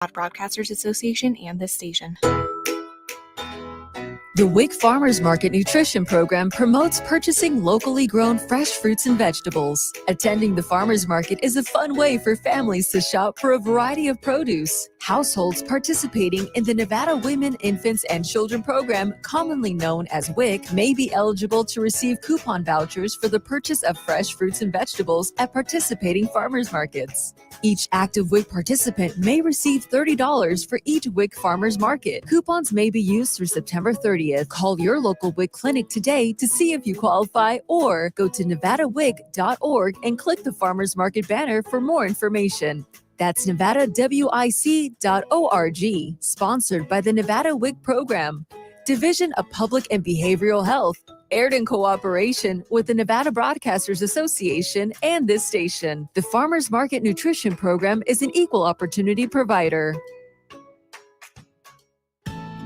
Broadcasters Association and this station. The Wick Farmers Market Nutrition Program promotes purchasing locally grown fresh fruits and vegetables. Attending the farmers market is a fun way for families to shop for a variety of produce. Households participating in the Nevada Women, Infants, and Children Program, commonly known as WIC, may be eligible to receive coupon vouchers for the purchase of fresh fruits and vegetables at participating farmers markets. Each active WIC participant may receive $30 for each WIC farmers market. Coupons may be used through September 30th. Call your local WIC clinic today to see if you qualify, or go to nevadawic.org and click the farmers market banner for more information. That's nevadawic.org, sponsored by the Nevada WIC Program, Division of Public and Behavioral Health, aired in cooperation with the Nevada Broadcasters Association and this station. The Farmers Market Nutrition Program is an equal opportunity provider.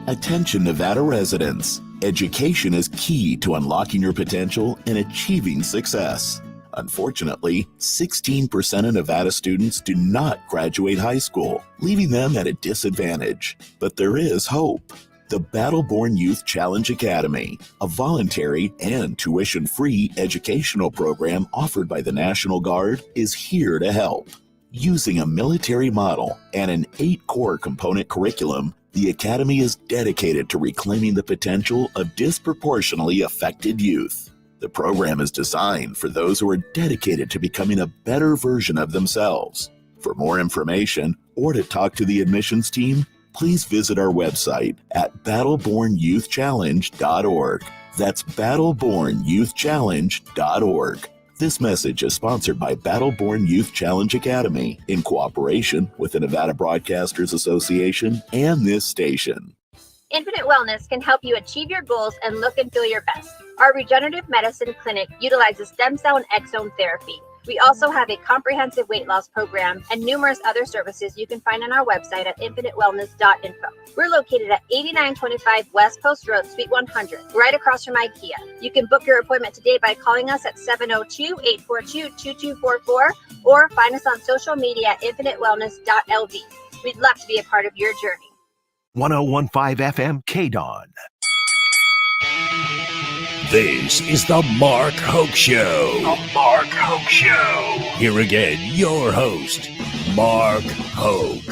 Attention Nevada residents. Education is key to unlocking your potential and achieving success. Unfortunately, 16% of Nevada students do not graduate high school, leaving them at a disadvantage. But there is hope. The Battle-Born Youth Challenge Academy, a voluntary and tuition-free educational program offered by the National Guard, is here to help. Using a military model and an 8-core component curriculum, the Academy is dedicated to reclaiming the potential of disproportionately affected youth. The program is designed for those who are dedicated to becoming a better version of themselves. For more information or to talk to the admissions team, please visit our website at battlebornyouthchallenge.org. That's battlebornyouthchallenge.org. This message is sponsored by Battle-Born Youth Challenge Academy in cooperation with the Nevada Broadcasters Association and this station. Infinite Wellness can help you achieve your goals and look and feel your best. Our regenerative medicine clinic utilizes stem cell and exome therapy. We also have a comprehensive weight loss program and numerous other services you can find on our website at infinitewellness.info. We're located at 8925 West Post Road, Suite 100, right across from IKEA. You can book your appointment today by calling us at 702-842-2244 or find us on social media at infinitewellness.lv. We'd love to be a part of your journey. 101.5 FM KDAWN. This is the Mark Hoke Show. The Mark Hoke Show. Here again, your host, Mark Hoke.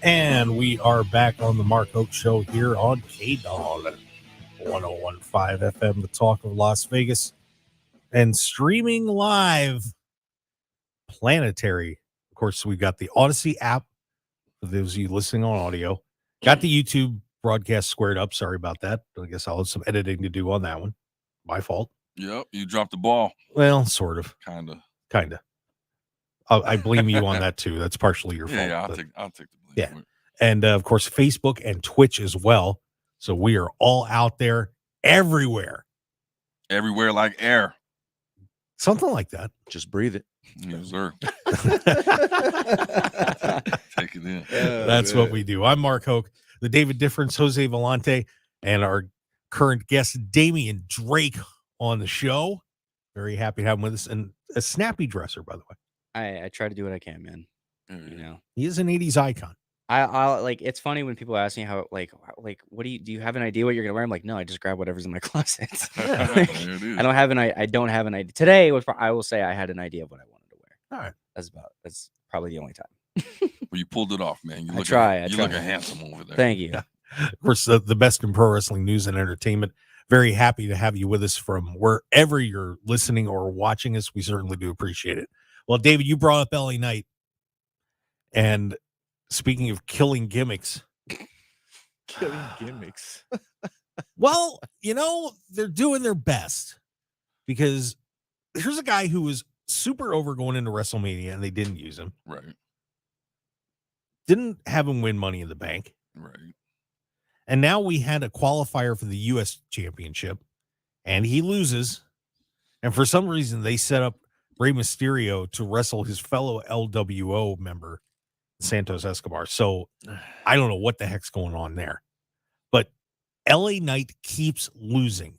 And we are back on the Mark Hoke Show here on KDAWN 101.5 FM, the talk of Las Vegas, and streaming live planetary. Of course, we've got the Odyssey app for those of you listening on audio. Got the YouTube broadcast squared up. Sorry about that. I guess I'll have some editing to do on that one. My fault. Yep, you dropped the ball. Well, sort of. Kind of. I blame you on that too. That's partially your fault. Yeah, I'll take the blame. Yeah. And of course, Facebook and Twitch as well. So we are all out there everywhere. Everywhere like air. Something like that. Just breathe it. Yes, sir. Take it in. That's what we do. I'm Mark Hoke, the David Difference, Jose Volonte, and our current guest, Damian Drake, on the show. Very happy to have him with us. And a snappy dresser, by the way. I try to do what I can, man. You know, he is an 80s icon. I like, it's funny when people ask me how, like, what do you have an idea what you're gonna wear? I'm like, no, I just grab whatever's in my closet. Like, I don't have an idea. Today I will say I had an idea of what I wanted to wear. All right. That's probably the only time. Well, you pulled it off, man. I try. Look handsome over there. Thank you. Yeah. Of course, the best in pro wrestling news and entertainment. Very happy to have you with us from wherever you're listening or watching us. We certainly do appreciate it. Well, David, you brought up LA Knight. And speaking of killing gimmicks. Well, you know, they're doing their best. Because here's a guy who was super over going into WrestleMania and they didn't use him. Right. Didn't have him win Money in the Bank. Right. And now we had a qualifier for the U.S. Championship, and he loses. And for some reason, they set up Rey Mysterio to wrestle his fellow LWO member, Santos Escobar. So I don't know what the heck's going on there. But LA Knight keeps losing,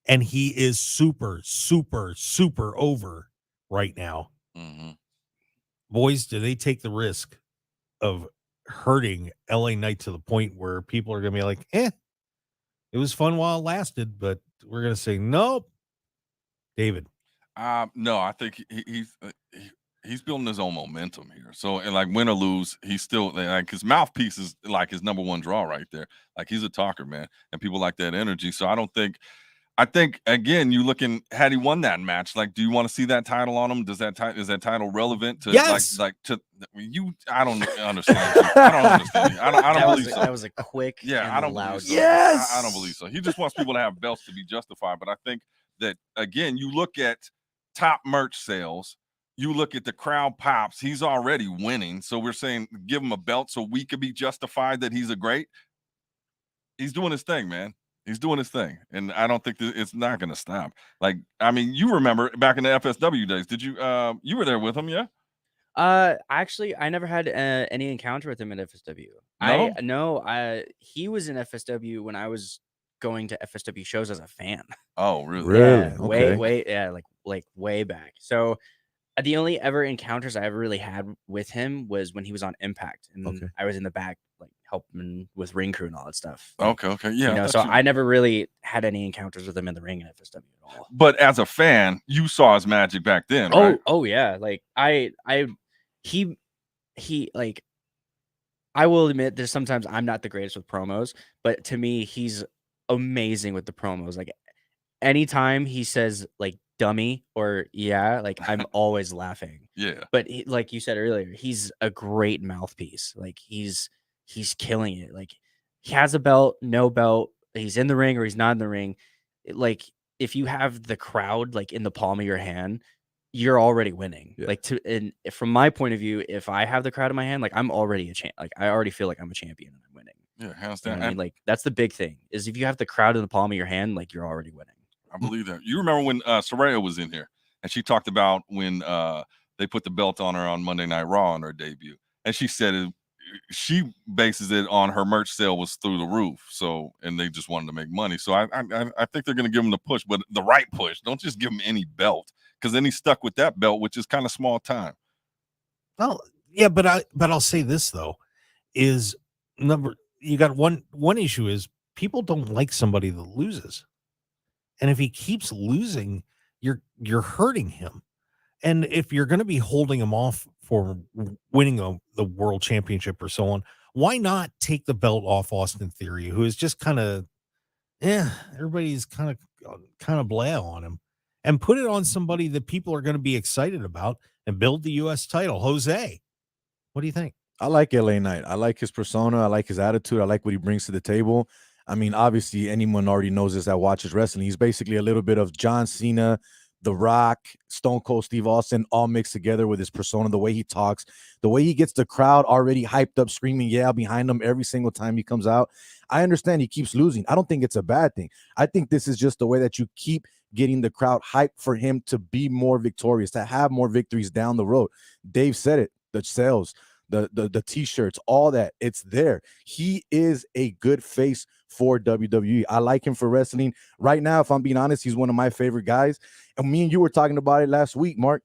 and he is super, super, super over right now. Mm-hmm. Boys, do they take the risk of hurting LA Knight to the point where people are going to be like, it was fun while it lasted, but we're going to say, nope. David. No, I think he's building his own momentum here. So, and like win or lose, he's still like his mouthpiece is like his number one draw right there. Like he's a talker, man, and people like that energy. So I think again, you looking had he won that match, like, do you want to see that title on him? Is that title relevant to Yes. like to you? I don't understand. I don't understand. I don't believe so. That was a quick, I don't loud. believe so. Yes. I don't believe so. He just wants people to have belts to be justified. But I think that again, you look at top merch sales. You look at the crowd pops. He's already winning. So we're saying give him a belt so we could be justified that he's a great. He's doing his thing, man. He's doing his thing. And I don't think that it's not going to stop. Like, I mean, you remember back in the FSW days, did you, you were there with him, yeah? Actually, I never had any encounter with him at FSW. He was in FSW when I was going to FSW shows as a fan. Oh, really? Really? Yeah, Okay. way, like way back. So the only ever encounters I ever really had with him was when he was on Impact, and Okay. I was in the back, like helping with ring crew and all that stuff. Okay, yeah. You know, so I never really had any encounters with him in the ring at FSW at all. But as a fan, you saw his magic back then, right? Oh yeah. Like he like, I will admit there's sometimes I'm not the greatest with promos, but to me, he's amazing with the promos. Like anytime he says like dummy or like I'm always laughing. Yeah. But like you said earlier, he's a great mouthpiece. Like he's killing it. Like he has a belt, no belt, he's in the ring or he's not in the ring. Like if you have the crowd like in the palm of your hand, you're already winning. Yeah. Like and from my point of view, if I have the crowd in my hand, like I'm already a champ. Like I already feel like I'm a champion and I'm winning. Yeah, hands You know down. what I mean? Like that's the big thing is if you have the crowd in the palm of your hand, like you're already winning. I believe that. You remember when Saraya was in here and she talked about when they put the belt on her on Monday Night Raw on her debut. And she said she bases it on her merch sale was through the roof. So, and they just wanted to make money. So I think they're going to give him the push, but the right push. Don't just give him any belt because then he's stuck with that belt, which is kind of small time. Well, yeah, but I'll say this though, is you got one issue is people don't like somebody that loses. And if he keeps losing, you're hurting him. And if you're going to be holding him off for winning the world championship or so on, why not take the belt off Austin Theory, who is just kind of, everybody's kind of blah on him, and put it on somebody that people are going to be excited about and build the U.S. title. Jose, what do you think? I like LA Knight. I like his persona. I like his attitude. I like what he brings to the table. I mean, obviously, anyone already knows this that watches wrestling. He's basically a little bit of John Cena, The Rock, Stone Cold Steve Austin, all mixed together with his persona, the way he talks, the way he gets the crowd already hyped up, screaming, yeah, behind him every single time he comes out. I understand he keeps losing. I don't think it's a bad thing. I think this is just the way that you keep getting the crowd hyped for him to be more victorious, to have more victories down the road. Dave said it, the sales, the t-shirts, all that, it's there. He is a good face for WWE. I like him for wrestling. Right now, if I'm being honest, he's one of my favorite guys. And me and you were talking about it last week, Mark.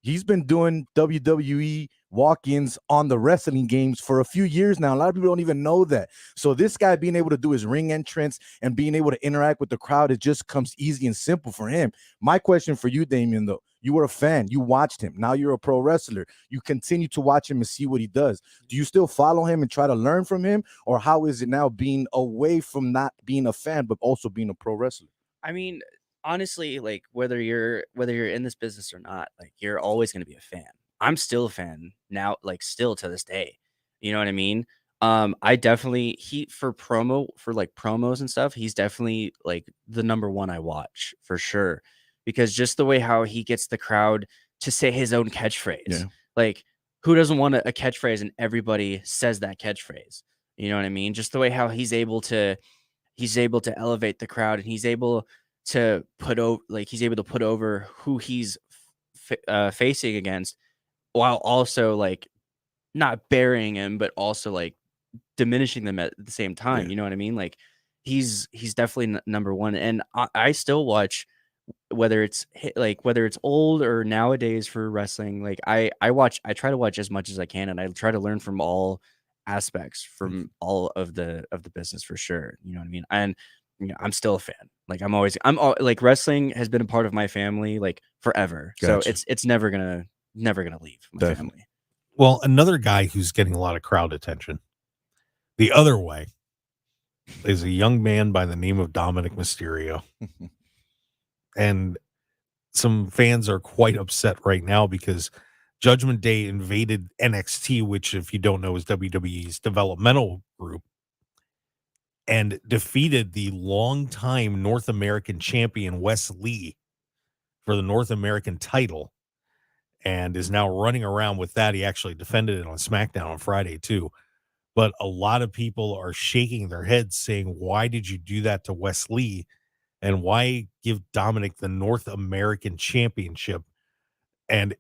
He's been doing WWE walk-ins on the wrestling games for a few years now. A lot of people don't even know that. So this guy being able to do his ring entrance and being able to interact with the crowd, it just comes easy and simple for him. My question for you, Damian, though, you were a fan. You watched him. Now you're a pro wrestler. You continue to watch him and see what he does. Do you still follow him and try to learn from him? Or how is it now being away from not being a fan, but also being a pro wrestler? I mean, honestly, like whether you're in this business or not, like you're always going to be a fan. I'm still a fan now, like still to this day. You know what I mean? I definitely for promos and stuff, he's definitely like the number one I watch for sure. Because just the way how he gets the crowd to say his own catchphrase. Yeah. Like who doesn't want a catchphrase and everybody says that catchphrase? You know what I mean? Just the way how he's able to elevate the crowd, and he's able to put over who he's facing against, while also like not burying him, but also like diminishing them at the same time. Yeah. You know what I mean? Like he's definitely number one. And I still watch, whether it's old or nowadays for wrestling. Like I try to watch as much as I can, and I try to learn from all aspects from all of the business for sure. You know what I mean? And I'm still a fan. Like like wrestling has been a part of my family like forever. Gotcha. So it's never gonna leave my family. Well, another guy who's getting a lot of crowd attention the other way is a young man by the name of Dominik Mysterio. And some fans are quite upset right now because Judgment Day invaded NXT, which, if you don't know, is WWE's developmental group, and defeated the longtime North American champion Wes Lee for the North American title, and is now running around with that. He actually defended it on SmackDown on Friday too. But a lot of people are shaking their heads saying, why did you do that to Wes Lee? And why give Dominik the North American Championship? And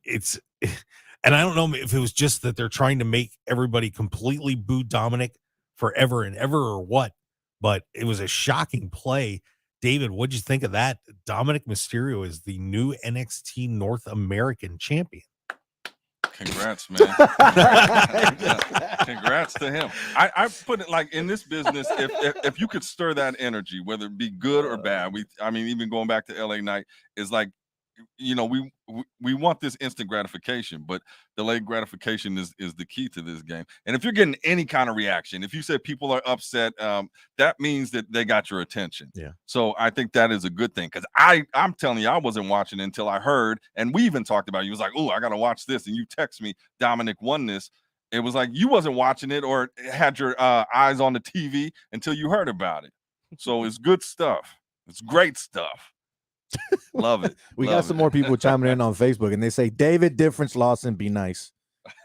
and I don't know if it was just that they're trying to make everybody completely boo Dominik forever and ever or what, but it was a shocking play. David, what'd you think of that? Dominik Mysterio is the new NXT North American champion. Congrats, man. Congrats to him. I put it like, in this business, if you could stir that energy, whether it be good or bad, even going back to LA Knight, is like, we want this instant gratification, but delayed gratification is the key to this game. And if you're getting any kind of reaction, if you said people are upset, that means that they got your attention. Yeah. So I think that is a good thing, because I'm telling you, I wasn't watching until I heard, and we even talked about it. You was like, oh, I gotta watch this, and you text me, Dominik won this. It was like you wasn't watching it or had your eyes on the TV until you heard about it. So it's good stuff. It's great stuff. Love it. We got some more people chiming in on Facebook, and they say, David, difference, Lawson, be nice.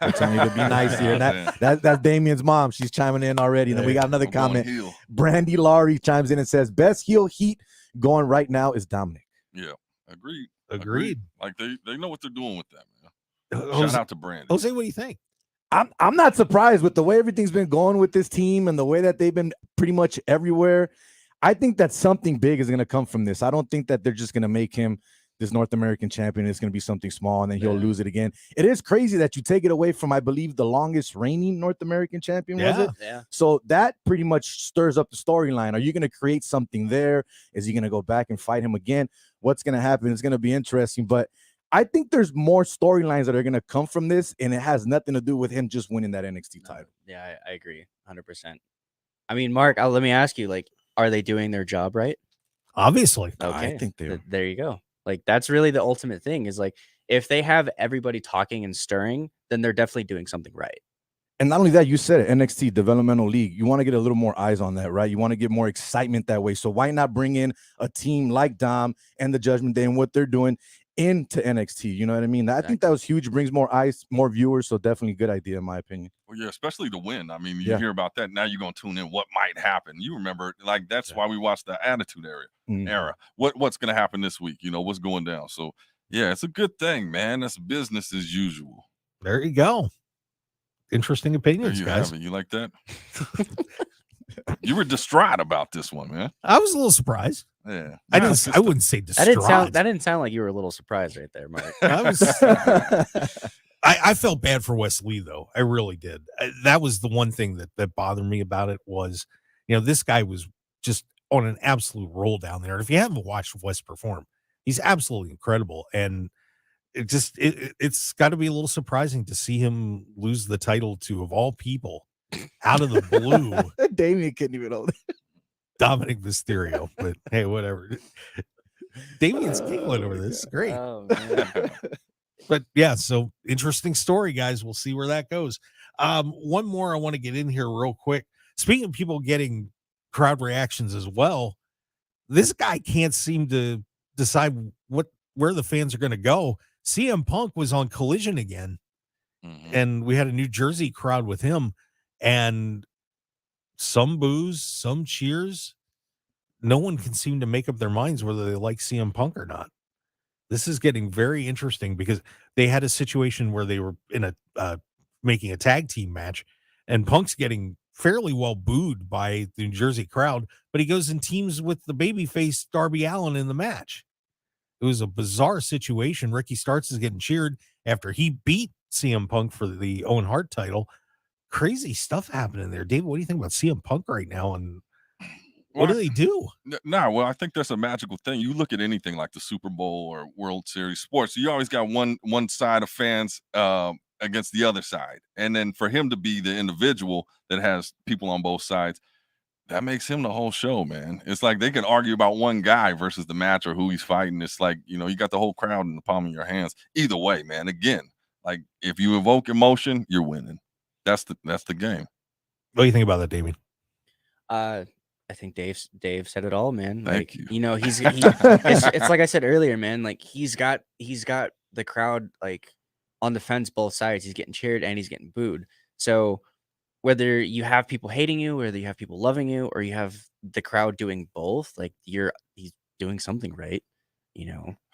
They're telling you to be nice here. That's Damian's mom. She's chiming in already. And then we got another comment. Brandy Laurie chimes in and says, best heel heat going right now is Dominik. Yeah, agreed. Like they know what they're doing with that, man. Shout out to Brandy. Jose, what do you think? I'm not surprised with the way everything's been going with this team and the way that they've been pretty much everywhere. I think that something big is going to come from this. I don't think that they're just going to make him this North American champion. It's going to be something small, and then he'll lose it again. It is crazy that you take it away from, I believe, the longest reigning North American champion, was it? Yeah. So that pretty much stirs up the storyline. Are you going to create something there? Is he going to go back and fight him again? What's going to happen? It's going to be interesting. But I think there's more storylines that are going to come from this, and it has nothing to do with him just winning that NXT title. Yeah, I agree 100%. I mean, Mark, let me ask you, like, are they doing their job right? Obviously. Okay. I think they are. There you go. Like, that's really the ultimate thing, is like, if they have everybody talking and stirring, then they're definitely doing something right. And not only that, you said it, NXT Developmental League. You want to get a little more eyes on that, right? You want to get more excitement that way. So why not bring in a team like Dom and the Judgment Day and what they're doing into NXT? You know what I mean? I think that was huge. Brings more eyes, more viewers. So definitely a good idea, in my opinion. Well, yeah, especially to win. I mean, you hear about that. Now you're going to tune in what might happen. You remember, like, that's why we watched the Attitude Era. What's going to happen this week? You know, what's going down. So, yeah, it's a good thing, man. That's business as usual. There you go. Interesting opinions, guys. You like that? You were distraught about this one, man. I was a little surprised. Yeah, I wouldn't say distraught. That didn't sound like you were a little surprised right there, Mark. I felt bad for Wes Lee, though. I really did. That was the one thing that bothered me about it was, this guy was just on an absolute roll down there. And if you haven't watched Wes perform, he's absolutely incredible. And it's got to be a little surprising to see him lose the title to, of all people, out of the blue. Damian couldn't even hold it. Dominik Mysterio, but hey, whatever. Damian's giggling over this. Great. Oh, man. But yeah, so interesting story, guys. We'll see where that goes. One more I want to get in here real quick. Speaking of people getting crowd reactions as well, this guy can't seem to decide where the fans are going to go. CM Punk was on Collision again, and we had a New Jersey crowd with him, and some boos, some cheers. No one can seem to make up their minds whether they like CM Punk or not. This is getting very interesting because they had a situation where they were in making a tag team match, and Punk's getting fairly well booed by the New Jersey crowd, but he goes and teams with the babyface Darby Allin in the match. It was a bizarre situation. Ricky Starks is getting cheered after he beat CM Punk for the Owen Hart title. crazy stuff happening there. David, what do you think about CM Punk right now? And Well, what do they do? well, I think that's a magical thing. You look at anything like the Super Bowl or World Series sports, you always got one side of fans against the other side. And then for him to be the individual that has people on both sides, that makes him the whole show, man. It's like they can argue about one guy versus the match or who he's fighting. It's like, you got the whole crowd in the palm of your hands. Either way, man. Again, like if you evoke emotion, you're winning. That's the game. What do you think about that, Damian? I think Dave said it all, man. Thank like, you. It's like I said earlier, man. Like he's got the crowd like on the fence, both sides. He's getting cheered and he's getting booed. So whether you have people hating you, whether you have people loving you, or you have the crowd doing both, like he's doing something right,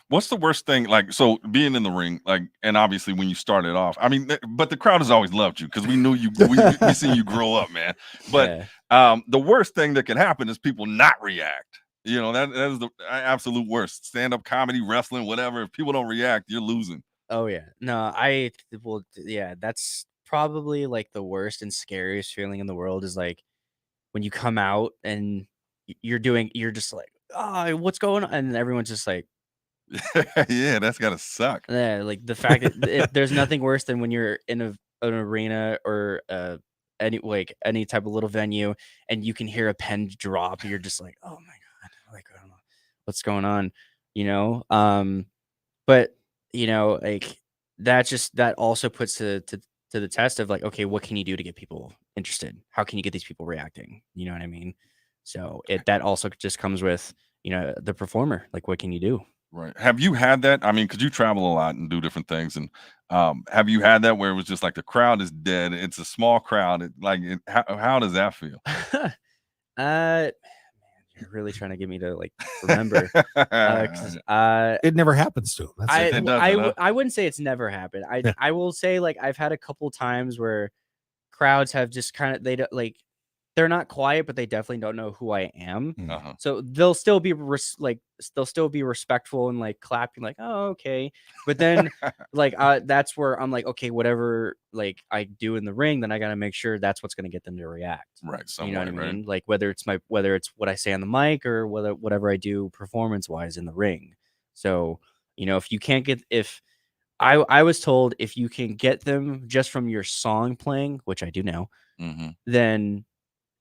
What's the worst thing? Like, so being in the ring, like, and obviously when you started off, I mean, but the crowd has always loved you because we knew you, we seen you grow up, man. But the worst thing that can happen is people not react. That is the absolute worst. Stand-up comedy, wrestling, whatever. If people don't react, you're losing. Oh yeah, no, that's probably like the worst and scariest feeling in the world is like when you come out and you're just like, oh, what's going on? And everyone's just like, yeah, that's gotta suck. Yeah, like the fact that there's nothing worse than when you're in an arena or any type of little venue and you can hear a pen drop. You're just like, oh my God, like I don't know what's going on, But like that also puts to the test of like, okay, what can you do to get people interested? How can you get these people reacting? You know what I mean? So that also just comes with the performer. Like, what can you do? Right. Have you had that? I mean, because you travel a lot and do different things, and have you had that where it was just like the crowd is dead? It's a small crowd. How does that feel? Man, you're really trying to get me to like remember. It never happens to him. I wouldn't say it's never happened. I will say like I've had a couple times where crowds have just kind of they're not quiet, but they definitely don't know who I am. Uh-huh. So they'll still be respectful and like clapping, like, oh, okay. But then that's where I'm like, okay, whatever like I do in the ring, then I got to make sure that's what's going to get them to react. Right. You know what I mean? Like whether it's what I say on the mic or whatever I do performance wise in the ring. So, if you can't if I was told if you can get them just from your song playing, which I do now,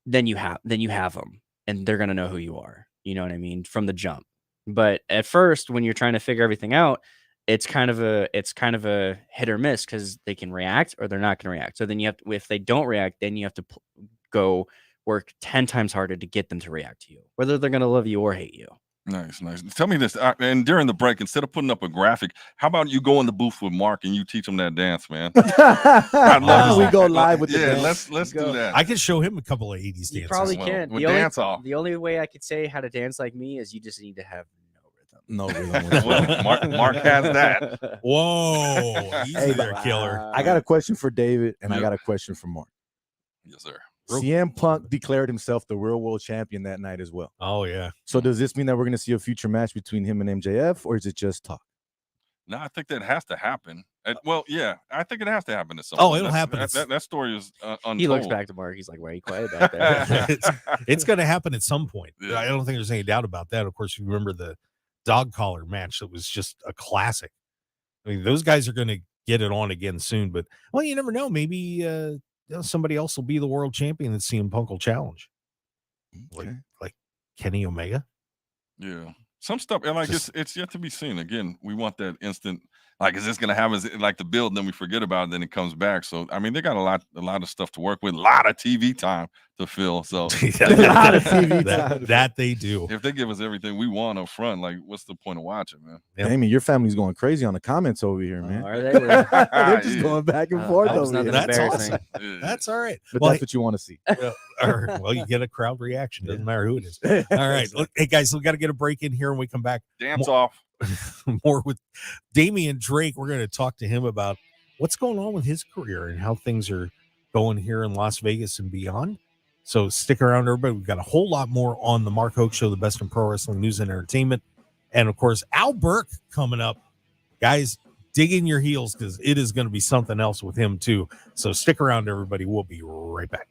then you have them and they're going to know who you are. You know what I mean? From the jump. But at first, when you're trying to figure everything out, it's kind of a hit or miss because they can react or they're not going to react. So then if they don't react, then you have to go work 10 times harder to get them to react to you, whether they're going to love you or hate you. Nice. Tell me this, and during the break, instead of putting up a graphic, how about you go in the booth with Mark and you teach him that dance, man? I'd love we go live with the dance. Let's do that. I can show him a couple of 80s dances. You probably can. The only way I could say how to dance like me is you just need to have no rhythm. Well, Mark has that. Whoa, easy there, killer. I got a question for David, and I got a question for Mark. Yes, sir. CM Punk declared himself the real world champion that night as well. Oh, yeah. So does this mean that we're going to see a future match between him and MJF, or is it just talk? No, I think that has to happen. Well, yeah, I think it has to happen at some point. It'll happen. That story is untold. He looks back to Mark. He's like, why are you quiet back there? It's going to happen at some point. Yeah. I don't think there's any doubt about that. Of course, you remember the dog collar match that was just a classic. I mean, those guys are going to get it on again soon, but, well, you never know. Maybe somebody else will be the world champion that CM Punk will challenge. Okay. Like Kenny Omega. Yeah. Some stuff, and like it's yet to be seen. Again, we want that instant. Like, is this going to happen? Is it like the build, and then we forget about it, and then it comes back. So, I mean, they got a lot of stuff to work with, a lot of TV time to fill. So, a lot of TV time. That they do. If they give us everything we want up front, like, what's the point of watching, man? Yep. Amy, your family's going crazy on the comments over here, man. Are they? They're just going back and forth over here. That's awesome. That's all right. But that's what you want to see. Well, you get a crowd reaction. Doesn't matter who it is. All right. Look, hey, guys, we got to get a break in here, and we come back. Dance off. More with Damian Drake. We're going to talk to him about what's going on with his career and how things are going here in Las Vegas and beyond. So stick around, everybody. We've got a whole lot more on the Mark Hoke Show, the best in pro wrestling news and entertainment. And, of course, Burke coming up. Guys, dig in your heels because it is going to be something else with him too. So stick around, everybody. We'll be right back.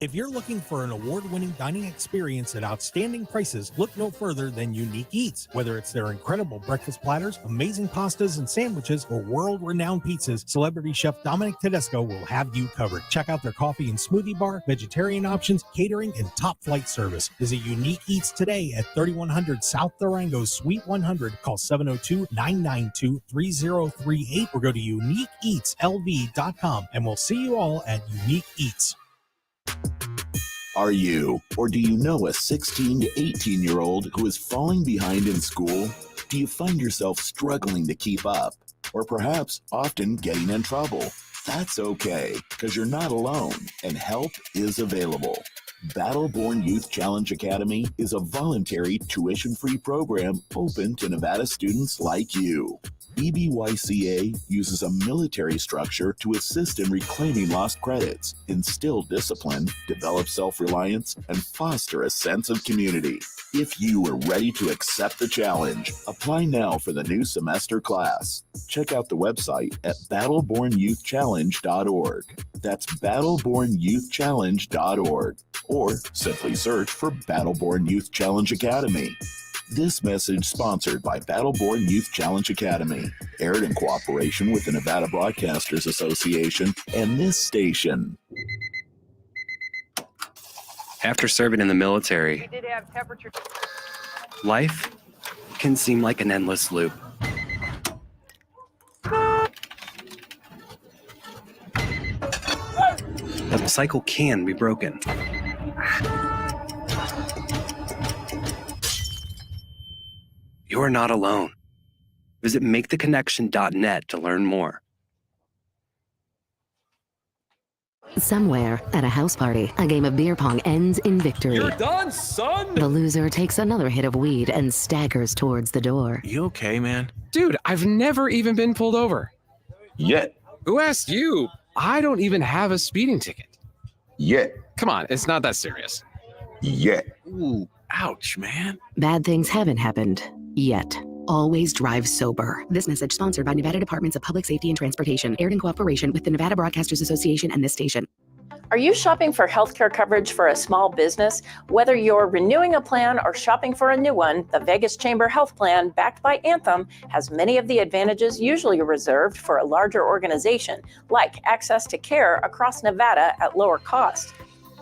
If you're looking for an award-winning dining experience at outstanding prices, look no further than Unique Eats. Whether it's their incredible breakfast platters, amazing pastas and sandwiches, or world-renowned pizzas, celebrity chef Dominik Tedesco will have you covered. Check out their coffee and smoothie bar, vegetarian options, catering, and top-flight service. Visit Unique Eats today at 3100 South Durango, Suite 100. Call 702-992-3038 or go to uniqueeatslv.com, and we'll see you all at Unique Eats. Are you, or do you know a 16 to 18-year-old who is falling behind in school? Do you find yourself struggling to keep up, or perhaps often getting in trouble? That's okay, because you're not alone, and help is available. Battleborn Youth Challenge Academy is a voluntary, tuition-free program open to Nevada students like you. BBYCA uses a military structure to assist in reclaiming lost credits, instill discipline, develop self-reliance, and foster a sense of community. If you are ready to accept the challenge, apply now for the new semester class. Check out the website at battlebornyouthchallenge.org. That's battlebornyouthchallenge.org. Or simply search for Battleborn Youth Challenge Academy. This message sponsored by Battleborn Youth Challenge Academy, aired in cooperation with the Nevada Broadcasters Association and this station. After serving in the military, life can seem like an endless loop. But the cycle can be broken. You're not alone. Visit maketheconnection.net to learn more. Somewhere at a house party, a game of beer pong ends in victory. You're done, son! The loser takes another hit of weed and staggers towards the door. You okay, man? Dude, I've never even been pulled over. Yet. Who asked you? I don't even have a speeding ticket. Yet. Come on, it's not that serious. Yet. Ooh, ouch, man. Bad things haven't happened yet. Always drive sober. This message sponsored by Nevada Departments of Public Safety and Transportation, aired in cooperation with the Nevada Broadcasters Association and this station. Are you shopping for healthcare coverage for a small business? Whether you're renewing a plan or shopping for a new one, the Vegas Chamber Health Plan, backed by Anthem, has many of the advantages usually reserved for a larger organization, like access to care across Nevada at lower cost.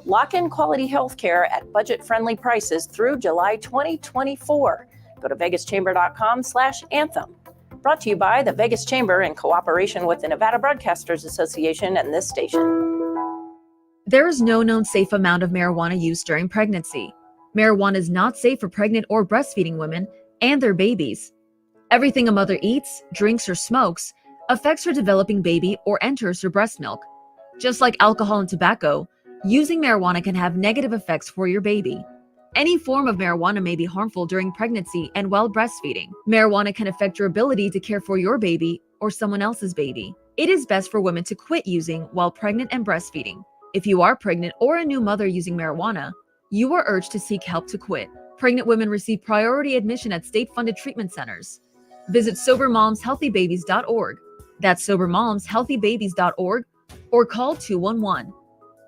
Lock in quality healthcare at budget-friendly prices through July 2024. Go to vegaschamber.com/anthem. Brought to you by the Vegas Chamber in cooperation with the Nevada Broadcasters Association and this station. There is no known safe amount of marijuana use during pregnancy. Marijuana is not safe for pregnant or breastfeeding women and their babies. Everything a mother eats, drinks, or smokes affects her developing baby or enters her breast milk. Just like alcohol and tobacco, using marijuana can have negative effects for your baby. Any form of marijuana may be harmful during pregnancy and while breastfeeding. Marijuana can affect your ability to care for your baby or someone else's baby. It is best for women to quit using while pregnant and breastfeeding. If you are pregnant or a new mother using marijuana, you are urged to seek help to quit. Pregnant women receive priority admission at state-funded treatment centers. Visit SoberMomsHealthyBabies.org. That's SoberMomsHealthyBabies.org or call 211.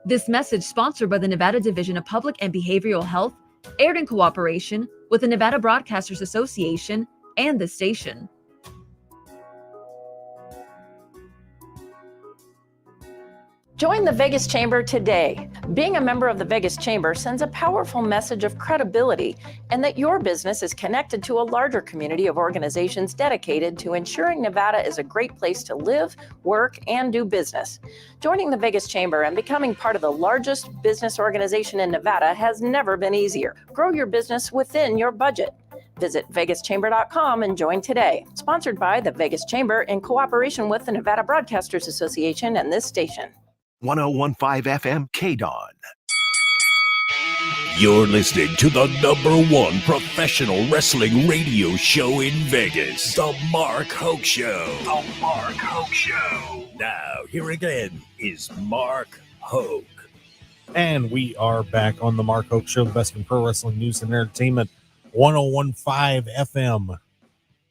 This message sponsored by the Nevada Division of Public and Behavioral Health, aired in cooperation with the Nevada Broadcasters Association and this station. Join the Vegas Chamber today. Being a member of the Vegas Chamber sends a powerful message of credibility and that your business is connected to a larger community of organizations dedicated to ensuring Nevada is a great place to live, work, and do business. Joining the Vegas Chamber and becoming part of the largest business organization in Nevada has never been easier. Grow your business within your budget. Visit vegaschamber.com and join today. Sponsored by the Vegas Chamber in cooperation with the Nevada Broadcasters Association and this station. 1015 FM KDAWN. You're listening to the #1 professional wrestling radio show in Vegas, The Mark Hoke Show. The Mark Hoke Show. Now, here again is Mark Hoke. And we are back on the Mark Hoke Show, the best in pro wrestling news and entertainment. 101.5 FM,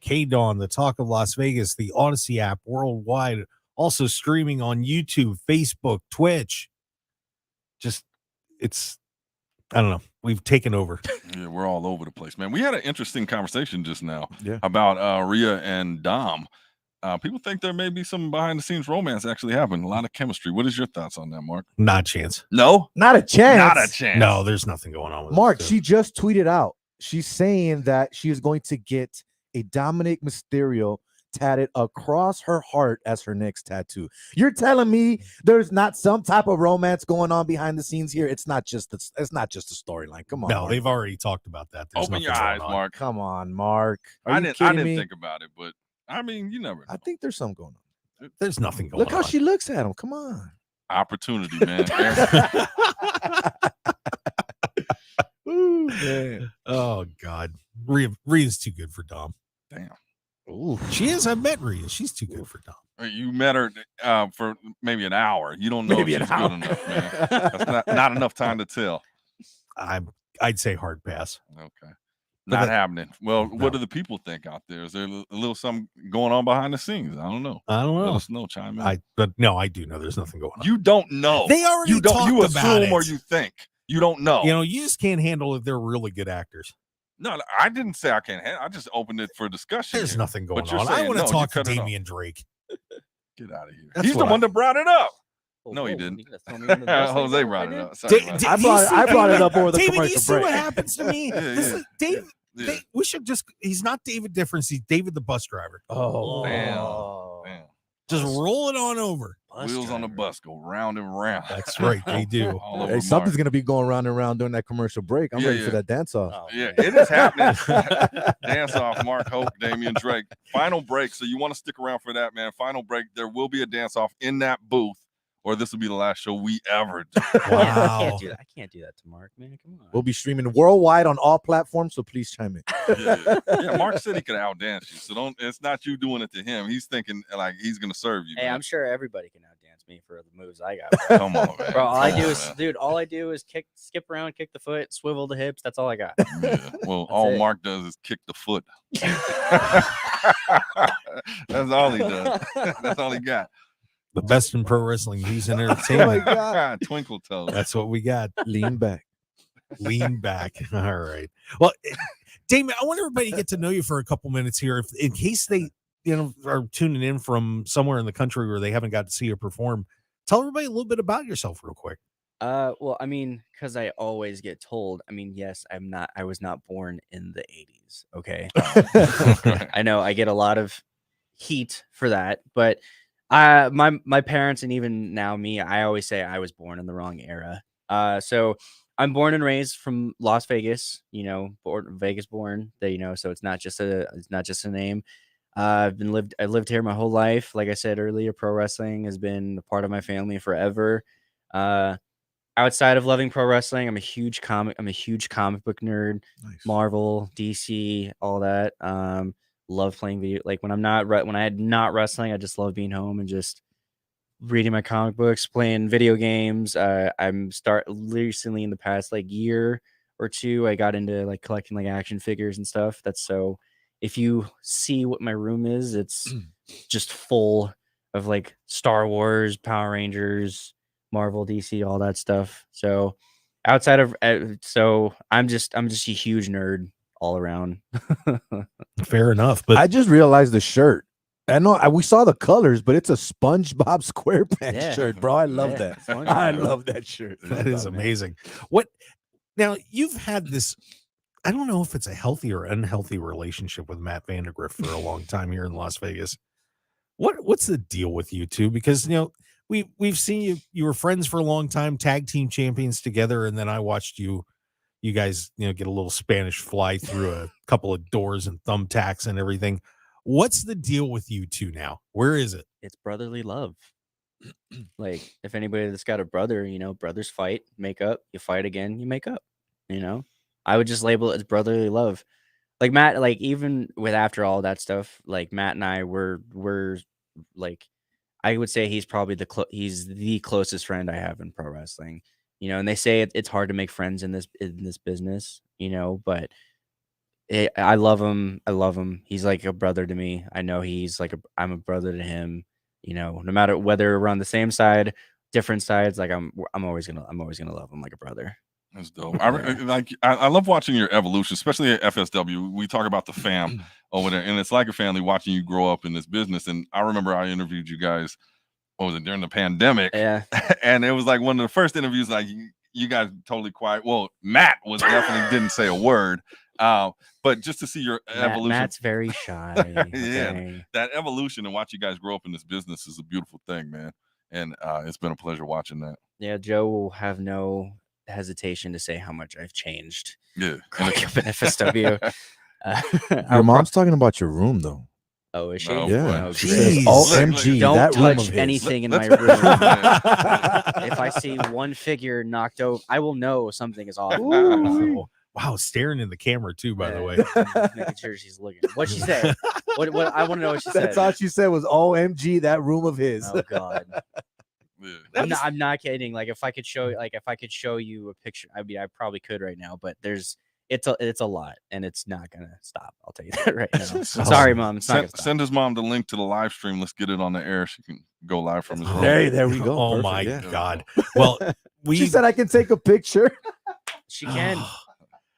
KDAWN, the talk of Las Vegas, the Odyssey app worldwide, also streaming on YouTube, Facebook, Twitch. Just, it's, I don't know. We've taken over. Yeah, we're all over the place, man. We had an interesting conversation just now Yeah. about Rhea and Dom. People think there may be some behind-the-scenes romance actually happening. A lot of chemistry. What is your thoughts on that, Mark? Not a chance. No? Not a chance. Not a chance. No, there's nothing going on with Mark, this. she just tweeted out. She's saying that she is going to get a Dominik Mysterio tatted across her heart as her next tattoo. You're telling me there's not some type of romance going on behind the scenes here? It's not just a storyline. Come on. No, Mark. they've already talked about that. There's Open your nothing eyes, going on. Mark. Come on, Mark. Are I you didn't kidding me? think about it, but I mean, you never know. I think there's something going on. There's nothing going Look on. how she looks at him. Come on. Opportunity, man. Ooh, man. Oh, God. Rhea's too good for Dom. Damn. Ooh. She is. I've met Rhea. She's too good for Dom. You met her for maybe an hour. You don't know Maybe if an she's hour. good enough, man. That's not enough time to tell. I'd say hard pass. Okay. Not happening. Well, what do the people think out there? Is there a little something going on behind the scenes? I don't know. I don't know. Let us know. Chime in. But no, I do know there's nothing going on. You don't know. They already you don't. talked You about assume or it. you think. You don't know. You know, you just can't handle it. They're really good actors. No, I didn't say I can't handle. I just opened it for discussion. There's here. nothing going But you're on. I saying want to no, talk to you cut it off. Damian Drake. Get out of here. That's He's the what one that brought it up. Oh, No, he whoa, didn't. you gonna throw me under the bus like Jose that brought like it that? up. Sorry, bro. I brought it up over the David, you commercial see break. what happens to me? Yeah, This yeah. is Dave. Yeah. We should just. He's not David Difference. He's David the bus driver. Oh, Damn. Just roll it on over. Wheels on the bus go round and round. That's right. They do. All over Hey, something's Mark. gonna be going round and round during that commercial break. I'm Yeah, ready yeah. for that dance off. Oh, Yeah, man. it is happening. Dance off, Mark Hoke, Damian Drake. Final break. So you want to stick around for that, man. Final break. There will be a dance off in that booth, or this will be the last show we ever do. I Wow. can't do that. I can't do that to Mark, man. Come on. We'll be streaming worldwide on all platforms, so please chime in. Yeah, Mark said he could outdance you. So don't. It's not you doing it to him. He's thinking like he's gonna serve you. Hey, man. I'm sure everybody can outdance me for the moves I got. Bro. Come on, man. Bro, all I Come do on, is, man. dude, all I do is skip around, kick the foot, swivel the hips. That's all I got. Yeah. Well, all it. Mark does is kick the foot. That's all he does. That's all he got. The best in pro wrestling news and Oh my entertainment. God. Twinkle toes. That's what we got. Lean back. Lean back. All right. Well, Damien, I want everybody to get to know you for a couple minutes here, if in case they, are tuning in from somewhere in the country where they haven't got to see you perform. Tell everybody a little bit about yourself, real quick. Well, I mean, because I always get told. I mean, yes, I was not born in the 80s. Okay. I know I get a lot of heat for that, but my parents and even now me, I always say I was born in the wrong era. So I'm born and raised from Las Vegas, Vegas born. So it's not just a name. I lived here my whole life. Like I said earlier, pro wrestling has been a part of my family forever. Outside of loving pro wrestling, I'm a huge comic book nerd. Nice. Marvel, DC, all that. Love playing video. Like when I'm not wrestling, I just love being home and just reading my comic books, playing video games. I'm recently in the past year or two, I got into collecting action figures and stuff. So if you see what my room is, it's just full of Star Wars, Power Rangers, Marvel, DC, all that stuff. So outside of I'm just a huge nerd all around. Fair enough. But I just realized the shirt. I know we saw the colors, but it's a SpongeBob SquarePants shirt, bro. I love that. I love that shirt. that is amazing. What now? You've had this. I don't know if it's a healthy or unhealthy relationship with Matt Vandergriff for a long time here in Las Vegas. What's the deal with you two? Because we've seen you were friends for a long time, tag team champions together, and then I watched you guys get a little Spanish fly through a couple of doors and thumbtacks and everything. What's the deal with you two now? Where is it? It's brotherly love. If anybody that's got a brother, brothers fight, make up, you fight again, you make up. I would just label it as brotherly love. Matt, even with after all that stuff, Matt and I were I would say he's probably he's the closest friend I have in pro wrestling. You know, and they say it's hard to make friends in this business, you know, but I love him. I love him. He's like a brother to me. I know he's like I'm a brother to him. You know, no matter whether we're on the same side, different sides, like I'm always gonna love him like a brother. That's dope. I love watching your evolution, especially at FSW. We talk about the fam over there, and it's like a family watching you grow up in this business. And I remember I interviewed you guys, what was it, during the pandemic? Yeah. And it was like one of the first interviews, like you guys totally quiet. Well, Matt was definitely didn't say a word. But just to see your evolution. Matt's very shy. Yeah, Okay. that evolution and watch you guys grow up in this business is a beautiful thing, man. And it's been a pleasure watching that. Yeah, Joe will have no hesitation to say how much I've changed. Yeah. Growing up in FSW. Your mom's talking about your room, though. Oh, is she? Oh, Yeah. Oh, She great. says, OMG, Don't that room of touch his. anything in my Let's- room. If I see one figure knocked over, I will know something is off. Ooh. Wow, staring in the camera too, by the way. Making sure she's looking. What'd she say? What I want to know what she That's said. all she said was OMG, that room of his. Oh God. Yeah. I'm not kidding. Like if I could show you a picture, I mean I probably could right now, but it's a lot and it's not gonna stop. I'll tell you that right now. Sorry, Mom. It's not gonna stop. Send his mom the link to the live stream. Let's get it on the air. She can go live from his room. There we go. Oh Perfect, my yeah. God. Well, She said I can take a picture. She can.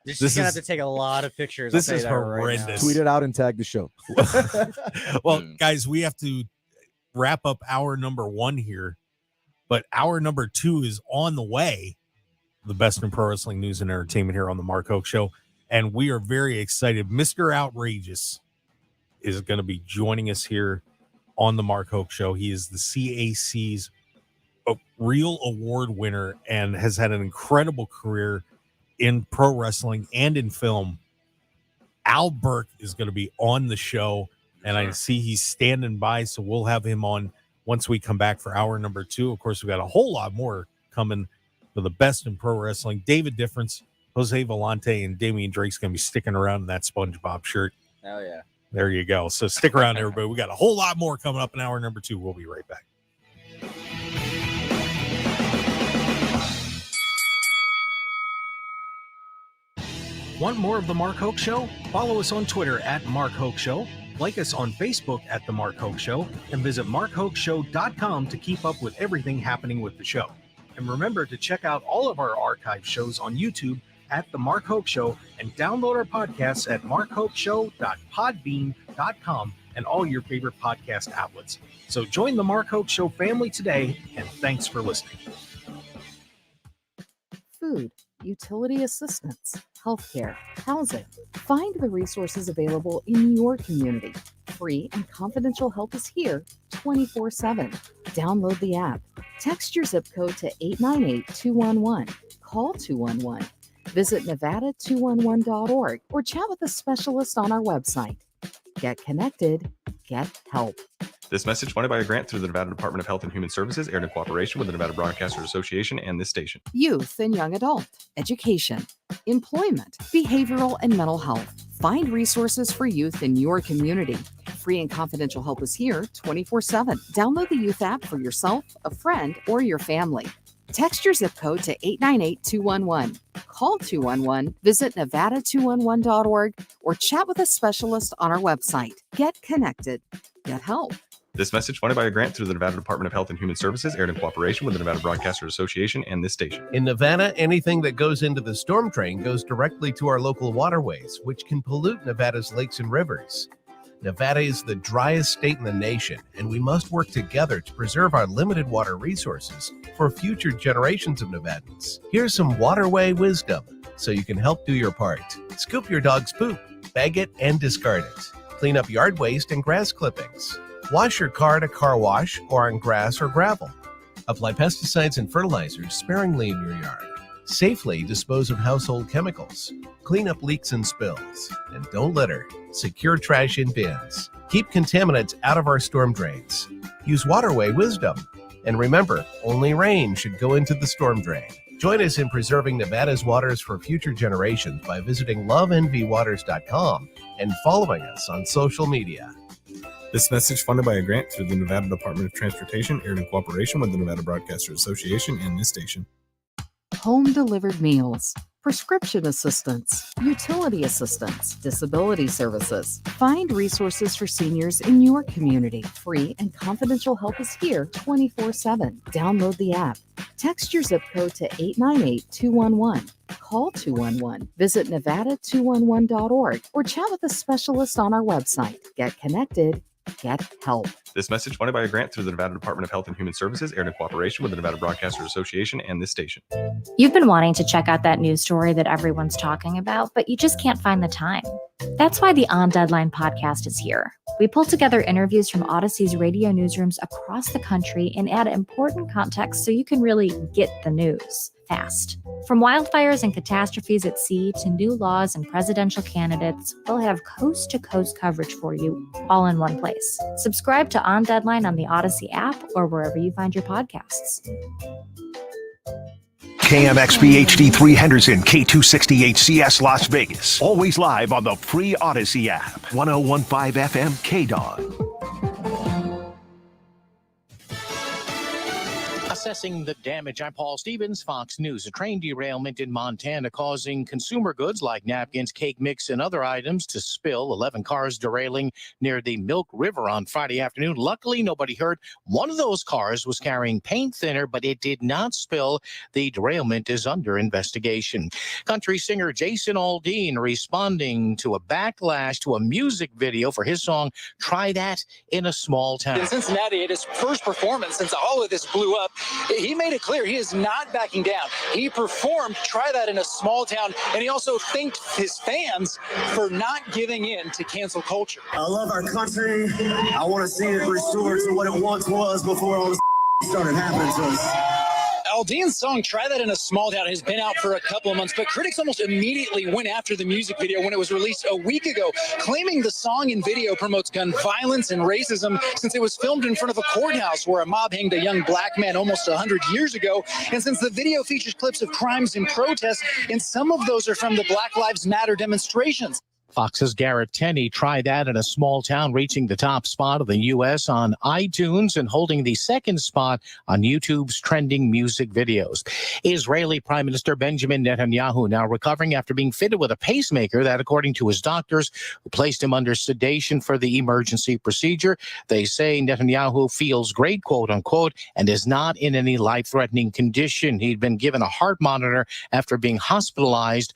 She's This gonna is- have to take a lot of pictures. this I'll tell is you that right now. horrendous. Tweet it out and tag the show. Well, guys, we have to wrap up hour number 1 here, but hour number 2 is on the way. The best in pro wrestling news and entertainment here on the Mark Hoke Show, and we are very excited. Mr. Outrageous is going to be joining us here on the Mark Hoke Show. He is the CAC's real award winner and has had an incredible career in pro wrestling and in film. Al Burke is going to be on the show, and I see he's standing by, so we'll have him on once we come back for hour number 2. Of course, we got a whole lot more coming for the best in pro wrestling. David Difference, Jose Volonte, and Damian Drake's going to be sticking around in that SpongeBob shirt. Oh yeah. There you go. So stick around, everybody. We got a whole lot more coming up in hour number 2. We'll be right back. Want more of The Mark Hoke Show? Follow us on Twitter at Mark Hoke Show, like us on Facebook at The Mark Hoke Show, and visit markhokeshow.com to keep up with everything happening with the show. And remember to check out all of our archive shows on YouTube at The Mark Hoke Show and download our podcasts at markhokeshow.podbean.com and all your favorite podcast outlets. So join The Mark Hoke Show family today, and thanks for listening. Food, utility assistance, healthcare, housing. Find the resources available in your community. Free and confidential help is here 24/7. Download the app. Text your zip code to 898-211. Call 211. Visit nevada211.org or chat with a specialist on our website. Get connected. Get help. This message funded by a grant through the Nevada Department of Health and Human Services, aired in cooperation with the Nevada Broadcasters Association and this station. Youth and young adult, education, employment, behavioral and mental health. Find resources for youth in your community. Free and confidential help is here 24/7. Download the youth app for yourself, a friend, or your family. Text your zip code to 898-211. Call 211, visit nevada211.org, or chat with a specialist on our website. Get connected. Get help. This message funded by a grant through the Nevada Department of Health and Human Services, aired in cooperation with the Nevada Broadcasters Association and this station. In Nevada, anything that goes into the storm drain goes directly to our local waterways, which can pollute Nevada's lakes and rivers. Nevada is the driest state in the nation, and we must work together to preserve our limited water resources for future generations of Nevadans. Here's some waterway wisdom so you can help do your part. Scoop your dog's poop, bag it, and discard it. Clean up yard waste and grass clippings. Wash your car at a car wash or on grass or gravel. Apply pesticides and fertilizers sparingly in your yard. Safely dispose of household chemicals. Clean up leaks and spills. And don't litter. Secure trash in bins. Keep contaminants out of our storm drains. Use waterway wisdom. And remember, only rain should go into the storm drain. Join us in preserving Nevada's waters for future generations by visiting loveenvywaters.com and following us on social media. This message funded by a grant through the Nevada Department of Transportation, aired in cooperation with the Nevada Broadcasters Association and this station. Home delivered meals, prescription assistance, utility assistance, disability services. Find resources for seniors in your community. Free and confidential help is here 24/7. Download the app. Text your zip code to 898-211. Call 211. Visit nevada211.org or chat with a specialist on our website. Get connected. Get help. This message funded by a grant through the Nevada Department of Health and Human Services, aired in cooperation with the Nevada Broadcasters Association and this station. You've been wanting to check out that news story that everyone's talking about, but you just can't find the time. That's why the On Deadline podcast is here. We pull together interviews from Odyssey's radio newsrooms across the country and add important context so you can really get the news fast. From wildfires and catastrophes at sea to new laws and presidential candidates, we'll have coast-to-coast coverage for you all in one place. Subscribe to On Deadline on the Odyssey app or wherever you find your podcasts. KMXB HD3 Henderson, K268CS Las Vegas. Always live on the free Odyssey app. 1015 FM KDAWN. Assessing the damage, I'm Paul Stevens, Fox News. A train derailment in Montana causing consumer goods like napkins, cake mix, and other items to spill. 11 cars derailing near the Milk River on Friday afternoon. Luckily, nobody hurt. One of those cars was carrying paint thinner, but it did not spill. The derailment is under investigation. Country singer Jason Aldean responding to a backlash to a music video for his song, Try That in a Small Town. In Cincinnati, at his first performance since all of this blew up, he made it clear he is not backing down. He performed Try That in a Small Town, and he also thanked his fans for not giving in to cancel culture. I love our country. I want to see it restored to what it once was before all this started happening to us. Aldean's song Try That in a Small Town has been out for a couple of months, but critics almost immediately went after the music video when it was released a week ago, claiming the song and video promotes gun violence and racism since it was filmed in front of a courthouse where a mob hanged a young black man almost 100 years ago, and since the video features clips of crimes and protests, and some of those are from the Black Lives Matter demonstrations. Fox's Garrett Tenney, Try That in a Small Town, reaching the top spot of the U.S. on iTunes and holding the second spot on YouTube's trending music videos. Israeli Prime Minister Benjamin Netanyahu now recovering after being fitted with a pacemaker that, according to his doctors, who placed him under sedation for the emergency procedure. They say Netanyahu feels great, quote unquote, and is not in any life-threatening condition. He'd been given a heart monitor after being hospitalized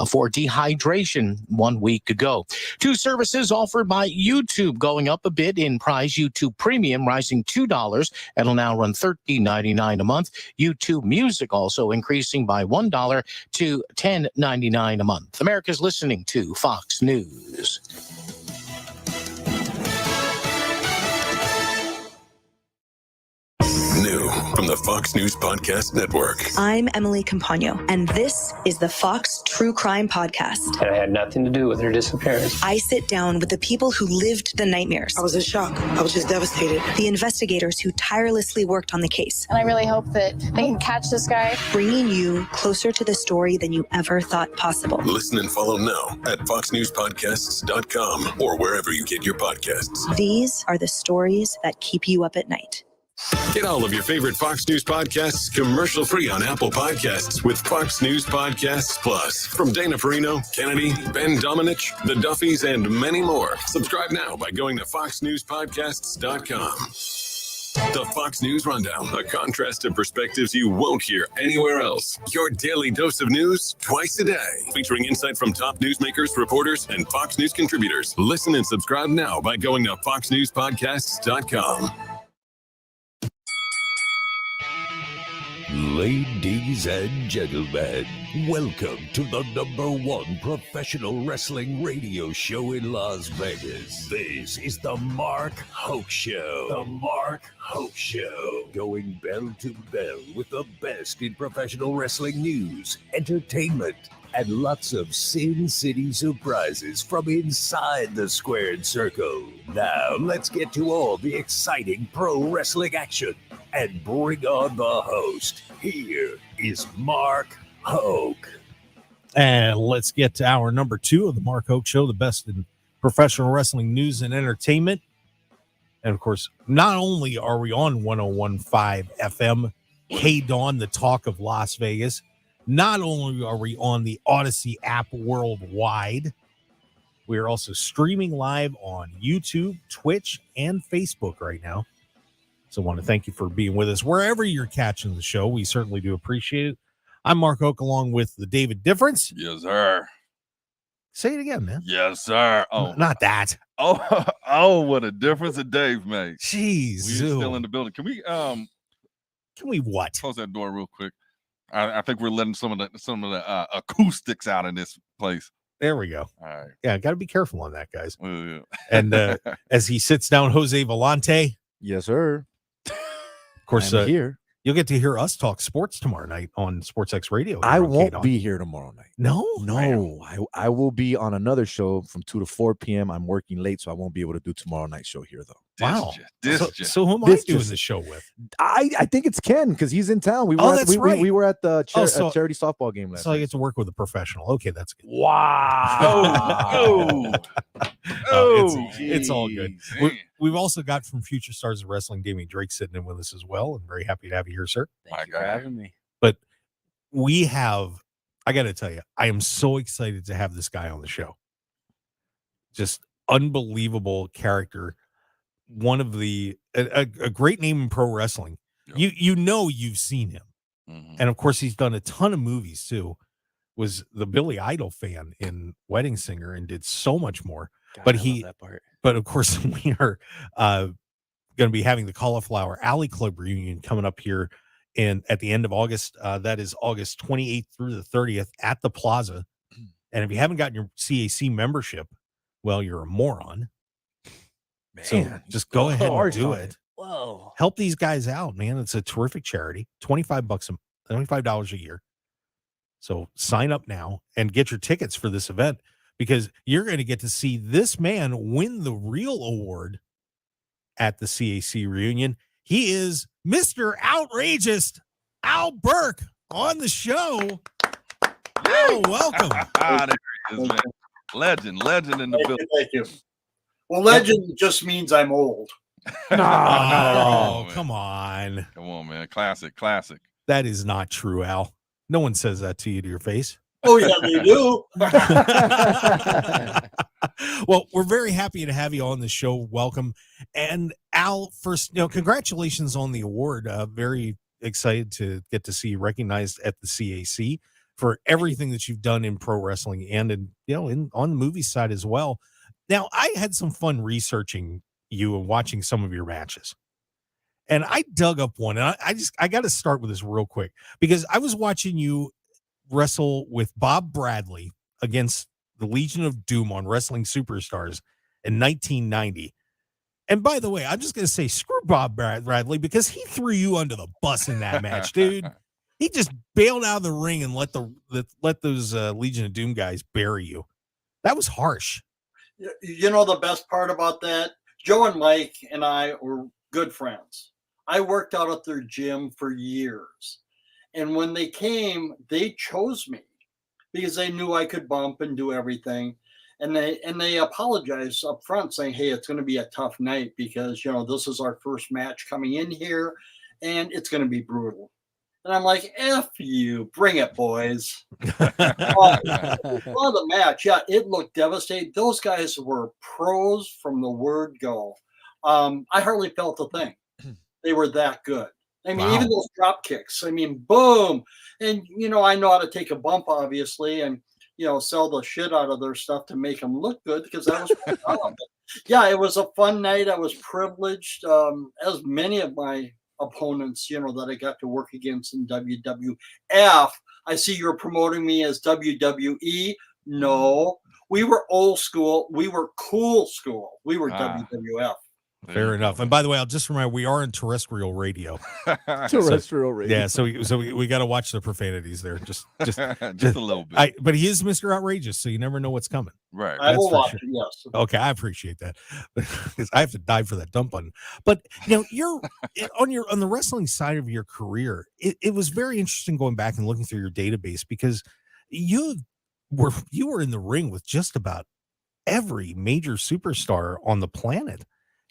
for dehydration 1 week ago. Two services offered by YouTube going up a bit in price. YouTube Premium rising $2. It'll now run $13.99 a month. YouTube Music also increasing by $1 to $10.99 a month. America's listening to Fox News. New from the Fox News Podcast Network. I'm Emily Campagno, and this is the Fox True Crime Podcast. And I had nothing to do with her disappearance. I sit down with the people who lived the nightmares. I was in shock. I was just devastated. The investigators who tirelessly worked on the case. And I really hope that they can catch this guy. Bringing you closer to the story than you ever thought possible. Listen and follow now at foxnewspodcasts.com or wherever you get your podcasts. These are the stories that keep you up at night. Get all of your favorite Fox News podcasts commercial-free on Apple Podcasts with Fox News Podcasts Plus. From Dana Perino, Kennedy, Ben Dominich, The Duffys, and many more. Subscribe now by going to foxnewspodcasts.com. The Fox News Rundown, a contrast of perspectives you won't hear anywhere else. Your daily dose of news twice a day, featuring insight from top newsmakers, reporters, and Fox News contributors. Listen and subscribe now by going to foxnewspodcasts.com. Ladies and gentlemen, welcome to the #1 professional wrestling radio show in Las Vegas. This is the Mark Hoke Show. The Mark Hoke Show. Going bell to bell with the best in professional wrestling news, entertainment, and lots of Sin City surprises from inside the squared circle. Now, let's get to all the exciting pro wrestling action and bring on the host. Here is Mark Hoke. And let's get to hour number 2 of the Mark Hoke Show, the best in professional wrestling news and entertainment. And of course, not only are we on 101.5 FM, KDAWN, the talk of Las Vegas, not only are we on the Odyssey app worldwide, we are also streaming live on YouTube, Twitch, and Facebook right now. So I want to thank you for being with us wherever you're catching the show. We certainly do appreciate it. I'm Mark Hoke along with the David Difference. Yes, sir. Say it again, man. Yes, sir. Oh, not that. Oh, what a difference a Dave made. Jeez. We're still in the building. Can we what? Close that door real quick. I think we're letting some of the acoustics out in this place. There we go. All right. Yeah, got to be careful on that, guys. Yeah. And as he sits down, Jose Volonte. Yes, sir. Of course, here. You'll get to hear us talk sports tomorrow night on SportsX Radio. I won't be here tomorrow night. No. I will be on another show from 2 to 4 p.m. I'm working late, so I won't be able to do tomorrow night show here, though. Wow. So who am I doing the show with? I think it's Ken because he's in town. We were at the charity softball game last night. So I get to work with a professional. Okay, that's good. Wow. It's all good. We've also got from Future Stars of Wrestling, Damian Drake sitting in with us as well. I'm very happy to have you here, sir. Thank you for having me. But we have, I got to tell you, I am so excited to have this guy on the show. Just unbelievable character. One of a great name in pro wrestling. Yep. You've seen him. Mm-hmm. And of course he's done a ton of movies too. Was the Billy Idol fan in Wedding Singer and did so much more. God, but I love that part. But of course we are going to be having the Cauliflower Alley Club reunion coming up here at the end of August. That is August 28th through the 30th at the Plaza. And if you haven't gotten your CAC membership, well, you're a moron. Man, so just go ahead and do it. Whoa. Help these guys out, man. It's a terrific charity. $25 a year. So sign up now and get your tickets for this event because you're going to get to see this man win the real award at the CAC reunion. He is Mr. Outrageous Al Burke on the show. Oh, welcome. There he is, man. Legend in the building. Thank you. Well, legend just means I'm old. No, not at all. Come on. Come on, man. Classic. That is not true, Al. No one says that to you to your face. Oh, yeah, they do. Well, we're very happy to have you on the show. Welcome. And Al, first, congratulations on the award. Very excited to get to see you recognized at the CAC for everything that you've done in pro wrestling and on the movie side as well. Now, I had some fun researching you and watching some of your matches. And I dug up one, and I got to start with this real quick because I was watching you wrestle with Bob Bradley against the Legion of Doom on Wrestling Superstars in 1990. And by the way, I'm just going to say screw Bob Bradley because he threw you under the bus in that match, dude. He just bailed out of the ring and let those Legion of Doom guys bury you. That was harsh. You know the best part about that? Joe and Mike and I were good friends. I worked out at their gym for years. And when they came, they chose me because they knew I could bump and do everything. And they apologized up front saying, hey, it's going to be a tough night because, this is our first match coming in here and it's going to be brutal. And I'm like, F you, bring it, boys. The match, yeah, it looked devastating. Those guys were pros from the word go. I hardly felt a thing. They were that good. I mean, even those drop kicks. I mean, boom. And, I know how to take a bump, obviously, and, sell the shit out of their stuff to make them look good because that was my job. Yeah, it was a fun night. I was privileged, as many of my opponents, that I got to work against in WWF. I see you're promoting me as WWE. No, we were old school. We were cool school. We were WWF. Fair enough. And by the way, I'll just remind we are in terrestrial radio. Terrestrial radio. Yeah, so we got to watch the profanities there. Just a little bit. But he is Mr. Outrageous, so you never know what's coming. Right. I will watch it, yes. Okay, I appreciate that. Because I have to dive for that dump button. But you're on the wrestling side of your career, it was very interesting going back and looking through your database because you were in the ring with just about every major superstar on the planet.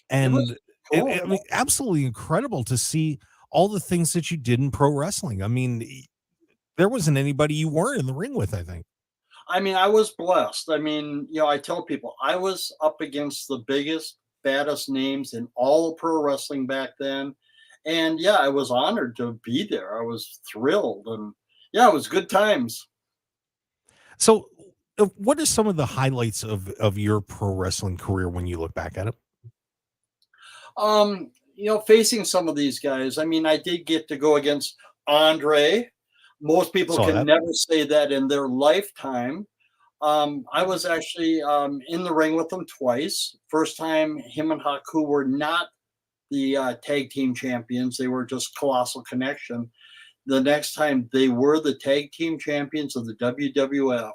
And Cool. I mean, absolutely incredible to see all the things that you did in pro wrestling. I mean, there wasn't anybody you weren't in the ring with, I think. I mean, I was blessed. I mean, I tell people I was up against the biggest, baddest names in all of pro wrestling back then. And yeah, I was honored to be there. I was thrilled. And yeah, it was good times. So, what are some of the highlights of your pro wrestling career when you look back at it? Facing some of these guys, I mean, I did get to go against Andre. Most people Saw can that. never say that in their lifetime. I was actually in the ring with him twice. First time, him and Haku were not the tag team champions. They were just Colossal Connection. The next time, they were the tag team champions of the WWF.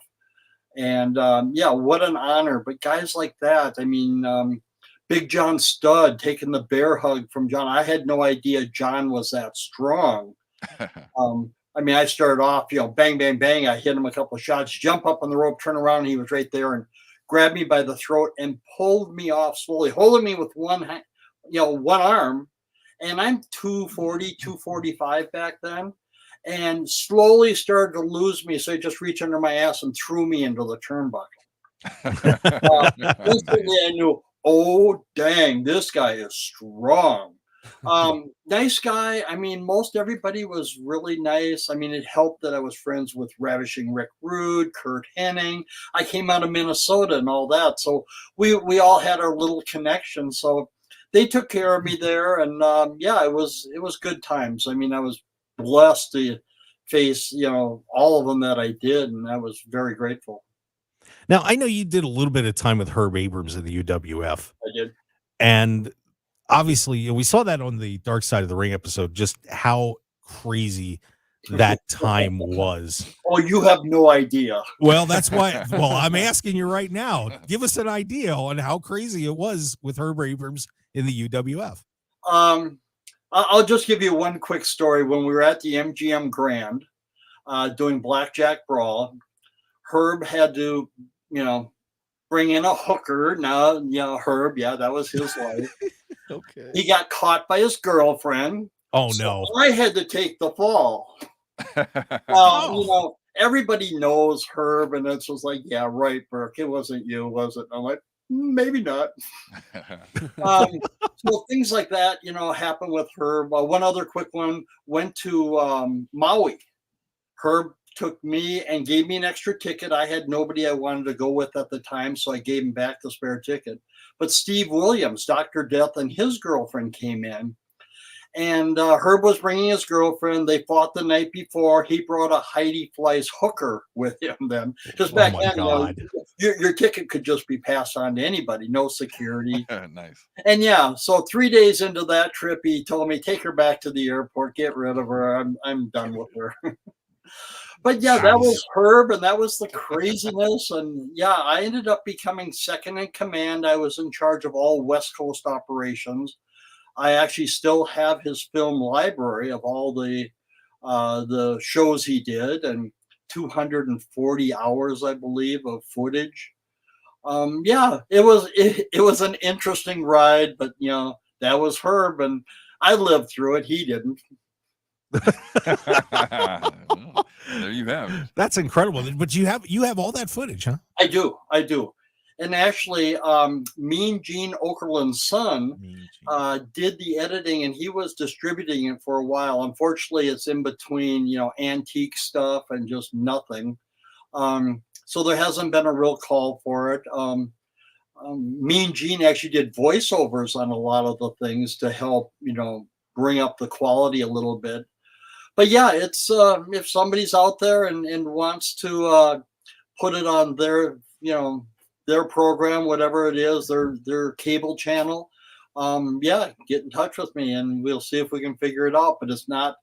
And yeah, what an honor. But guys like that, I mean, Big John Studd taking the bear hug from John. I had no idea John was that strong. I mean, I started off, bang, bang, bang. I hit him a couple of shots, jump up on the rope, turn around, and he was right there and grabbed me by the throat and pulled me off slowly, holding me with one hand, one arm. And I'm 240, 245 back then, and slowly started to lose me. So he just reached under my ass and threw me into the turnbuckle. Instantly, I knew, oh, dang, this guy is strong. Nice guy. I mean, most everybody was really nice. I mean, it helped that I was friends with Ravishing Rick Rude, Kurt Hennig. I came out of Minnesota and all that. So we all had our little connection. So they took care of me there. And yeah, it was good times. I mean, I was blessed to face, all of them that I did. And I was very grateful. Now, I know you did a little bit of time with Herb Abrams in the UWF. I did. And obviously, we saw that on the Dark Side of the Ring episode, just how crazy that time was. Oh, you have no idea. Well, that's why. Well, I'm asking you right now. Give us an idea on how crazy it was with Herb Abrams in the UWF. I'll just give you one quick story. When we were at the MGM Grand doing Blackjack Brawl, Herb had to, bring in a hooker. Now, Herb, yeah, that was his life. Okay. He got caught by his girlfriend. Oh, so no. I had to take the fall. Everybody knows Herb, and it's just like, yeah, right, Burke. It wasn't you, was it? And I'm like, maybe not. So things like that, happen with Herb. One other quick one, went to Maui. Herb took me and gave me an extra ticket. I had nobody I wanted to go with at the time, so I gave him back the spare ticket. But Steve Williams, Dr. Death, and his girlfriend came in. And Herb was bringing his girlfriend. They fought the night before. He brought a Heidi Fleiss hooker with him then. Because back then, your ticket could just be passed on to anybody, no security. Nice. And yeah, so 3 days into that trip, he told me, take her back to the airport, get rid of her. I'm done with her. But yeah, that was Herb, and that was the craziness. And yeah, I ended up becoming second in command. I was in charge of all West Coast operations. I actually still have his film library of all the shows he did, and 240 hours, I believe, of footage. Yeah, it was an interesting ride, but that was Herb, and I lived through it. He didn't. Well, there you have it. That's incredible. But you have all that footage, huh? I do. And actually, Mean Gene Okerlund's son did the editing, and he was distributing it for a while. Unfortunately, it's in between, antique stuff and just nothing. So there hasn't been a real call for it. Mean Gene actually did voiceovers on a lot of the things to help, bring up the quality a little bit. But yeah, it's if somebody's out there and wants to put it on their, their program, whatever it is, their cable channel, yeah, get in touch with me and we'll see if we can figure it out. But it's not,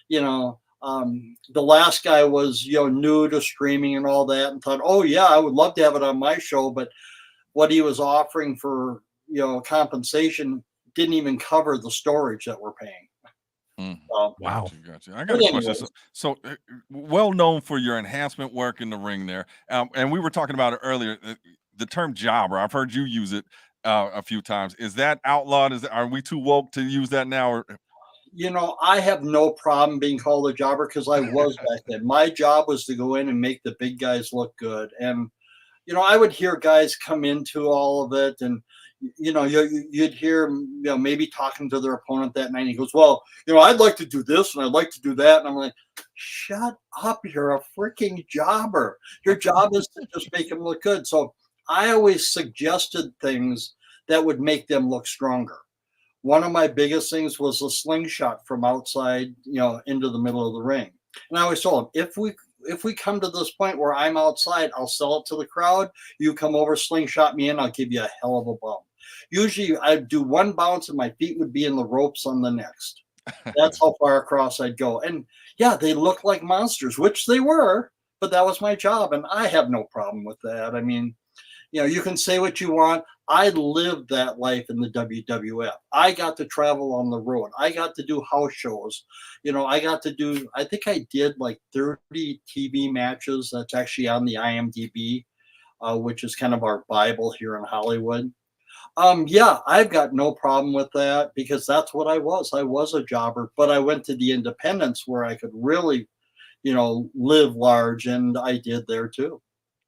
the last guy was, new to streaming and all that, and thought, oh yeah, I would love to have it on my show, but what he was offering for, compensation didn't even cover the storage that we're paying. Wow. Gotcha. I got a question. So well known for your enhancement work in the ring there. And we were talking about it earlier, the term jobber. I've heard you use it. a few times. Is that outlawed? Are we too woke to use that now? Or You know, I have no problem being called a jobber because I was back then. My job was to go in and make the big guys look good. And, you know, I would hear guys come into all of it and, you know, you'd hear, you know, maybe talking to their opponent that night. And he goes, well, you know, I'd like to do this and I'd like to do that. And I'm like, shut up. You're a freaking jobber. Your job is to just make them look good. So I always suggested things that would make them look stronger. One of my biggest things was a slingshot from outside, you know, into the middle of the ring. And I always told them, if we come to this point where I'm outside, I'll sell it to the crowd. You come over, slingshot me in, I'll give you a hell of a bump. Usually I'd do one bounce and my feet would be in the ropes on the next. That's how far across I'd go. And yeah, they looked like monsters, which they were, but that was my job. And I have no problem with that. I mean, you know, you can say what you want. I lived that life in the WWF. I got to travel on the road. I got to do house shows. You know, I think I did like 30 TV matches. That's actually on the IMDb, which is kind of our Bible here in Hollywood. Yeah, I've got no problem with that because that's what I was. I was a jobber, but I went to the independents where I could really, you know, live large, and I did there too.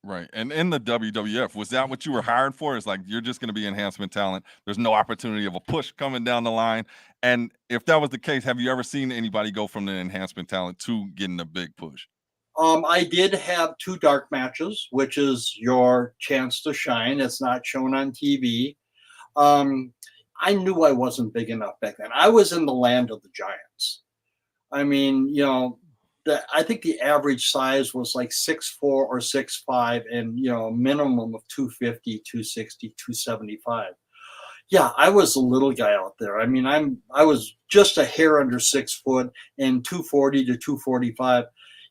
right. And in the WWF, was that what you were hired for? It's like, you're just going to be enhancement talent. There's no opportunity of a push coming down the line. And if that was the case, have you ever seen anybody go from the enhancement talent to getting a big push? I did have 2 dark matches, which is your chance to shine. It's not shown on TV. I knew I wasn't big enough back then. I was in the land of the giants. I mean, you know, I think the average size was like 6'4" or 6'5", and, you know, minimum of 250, 260, 275. Yeah, I was a little guy out there. I mean, I was just a hair under 6 foot and 240 to 245.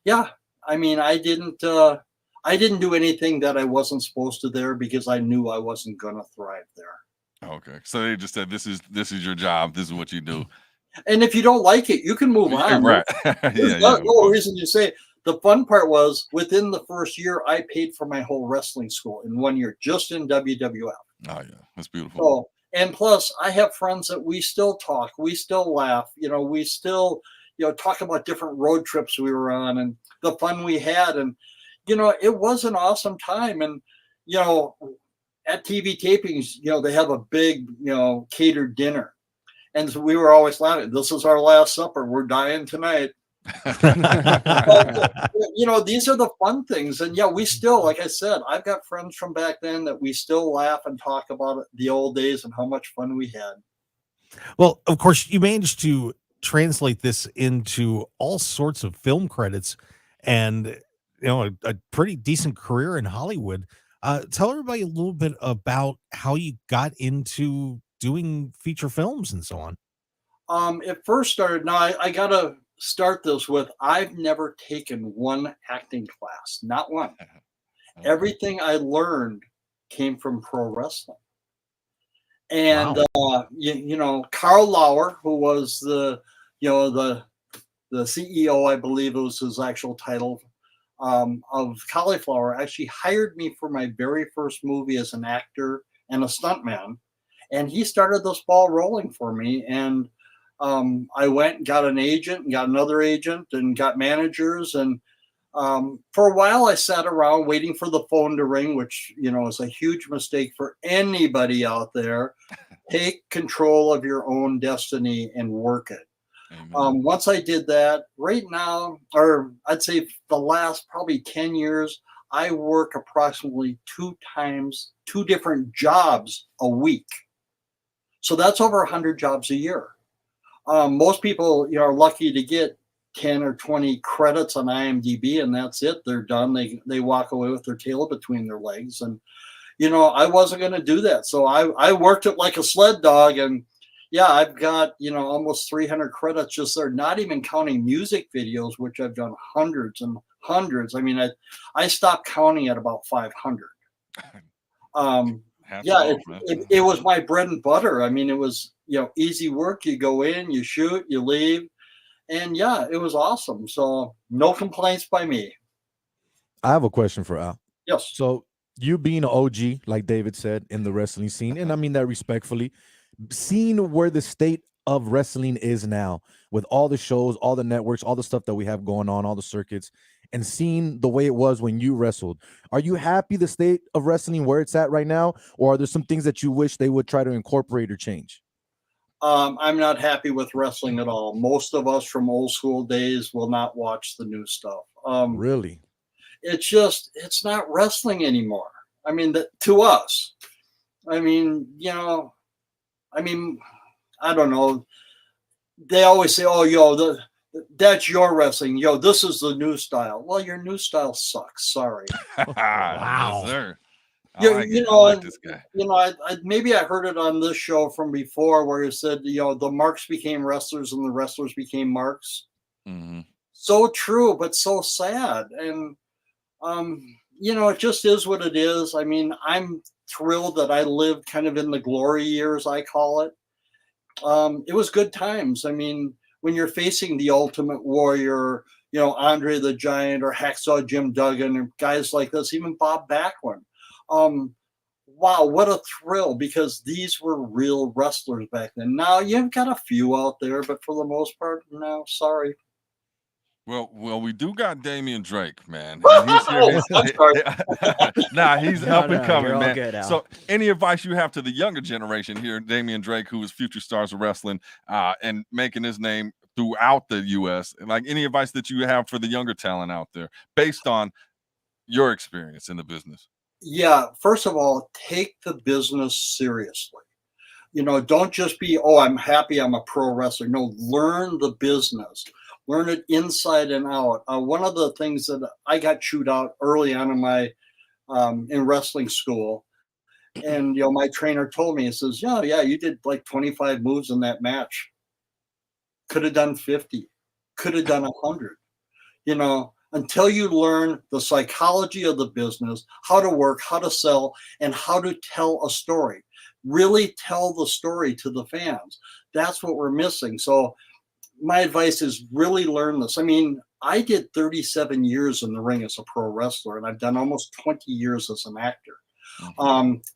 Yeah, I mean, I didn't do anything that I wasn't supposed to there because I knew I wasn't going to thrive there. Okay. So they just said, this is your job. This is what you do. And if you don't like it, you can move on. Right. There's no reason to say. The fun part was within the first year, I paid for my whole wrestling school in 1 year, just in WWF. Oh yeah, that's beautiful. So, and plus, I have friends that we still talk, we still laugh, you know, we still, you know, talk about different road trips we were on and the fun we had, and you know, it was an awesome time. And you know, at TV tapings, you know, they have a big, you know, catered dinner. And so we were always laughing. This is our last supper. We're dying tonight. But, you know, these are the fun things. And yeah, we still, like I said, I've got friends from back then that we still laugh and talk about the old days and how much fun we had. Well, of course, you managed to translate this into all sorts of film credits and, you know, a pretty decent career in Hollywood. Tell everybody a little bit about how you got into doing feature films and so on. It first started. Now I got to start this with, I've never taken one acting class, not one. Everything I learned came from pro wrestling. And you know, Carl Lauer, who was the CEO, I believe it was his actual title, of Cauliflower, actually hired me for my very first movie as an actor and a stuntman. And he started this ball rolling for me. And I went and got an agent and got another agent and got managers. And for a while, I sat around waiting for the phone to ring, which, you know, is a huge mistake for anybody out there. Take control of your own destiny and work it. Once I did that, right now, or I'd say the last probably 10 years, I work approximately 2 different jobs a week. So that's over 100 jobs a year. Most people, you know, are lucky to get 10 or 20 credits on IMDb, and that's it. They're done. They walk away with their tail between their legs. And, you know, I wasn't going to do that. So I worked it like a sled dog. And yeah, I've got, you know, almost 300 credits just there, not even counting music videos, which I've done hundreds and hundreds. I mean, I stopped counting at about 500. Yeah, it was my bread and butter. I mean, it was, you know, easy work. You go in, you shoot, you leave. And yeah, it was awesome. So no complaints by me. I have a question for Al. Yes. So You being an OG, like David said, in the wrestling scene, and I mean that respectfully, seeing where the state of wrestling is now with all the shows, all the networks, all the stuff that we have going on, all the circuits, and seeing the way it was when you wrestled. Are you happy the state of wrestling where it's at right now, or are there some things that you wish they would try to incorporate or change? I'm not happy with wrestling at all. Most of us from old school days will not watch the new stuff. Really? It's not wrestling anymore. I mean, to us, I mean, I don't know. They always say, "Oh, that's your wrestling. This is the new style." Well, your new style sucks. Sorry. Wow. Yes, sir. I like this guy. Maybe I heard it on this show from before where you said, the marks became wrestlers and the wrestlers became marks. Mm-hmm. So true, but so sad. And, it just is what it is. I mean, I'm thrilled that I lived kind of in the glory years, I call it. It was good times. I mean, when you're facing the Ultimate Warrior, Andre the Giant or Hacksaw Jim Duggan or guys like this, even Bob Backlund. Wow, what a thrill, because these were real wrestlers back then. Now you've got a few out there, but for the most part, no, sorry. Well, we do got Damian Drake, man. And he's here. He's up and coming, man. Good, so, any advice you have to the younger generation here, Damian Drake, who is future stars of wrestling, and making his name throughout the U.S., like any advice that you have for the younger talent out there, based on your experience in the business? Yeah, first of all, take the business seriously. Don't just be, I'm happy I'm a pro wrestler. No, learn the business. Learn it inside and out. One of the things that I got chewed out early on in my in wrestling school, and my trainer told me, he says, yeah, you did like 25 moves in that match. Could have done 50. Could have done 100. Until you learn the psychology of the business, how to work, how to sell, and how to tell a story. Really tell the story to the fans. That's what we're missing. So my advice is really learn this. I mean, I did 37 years in the ring as a pro wrestler, and I've done almost 20 years as an actor.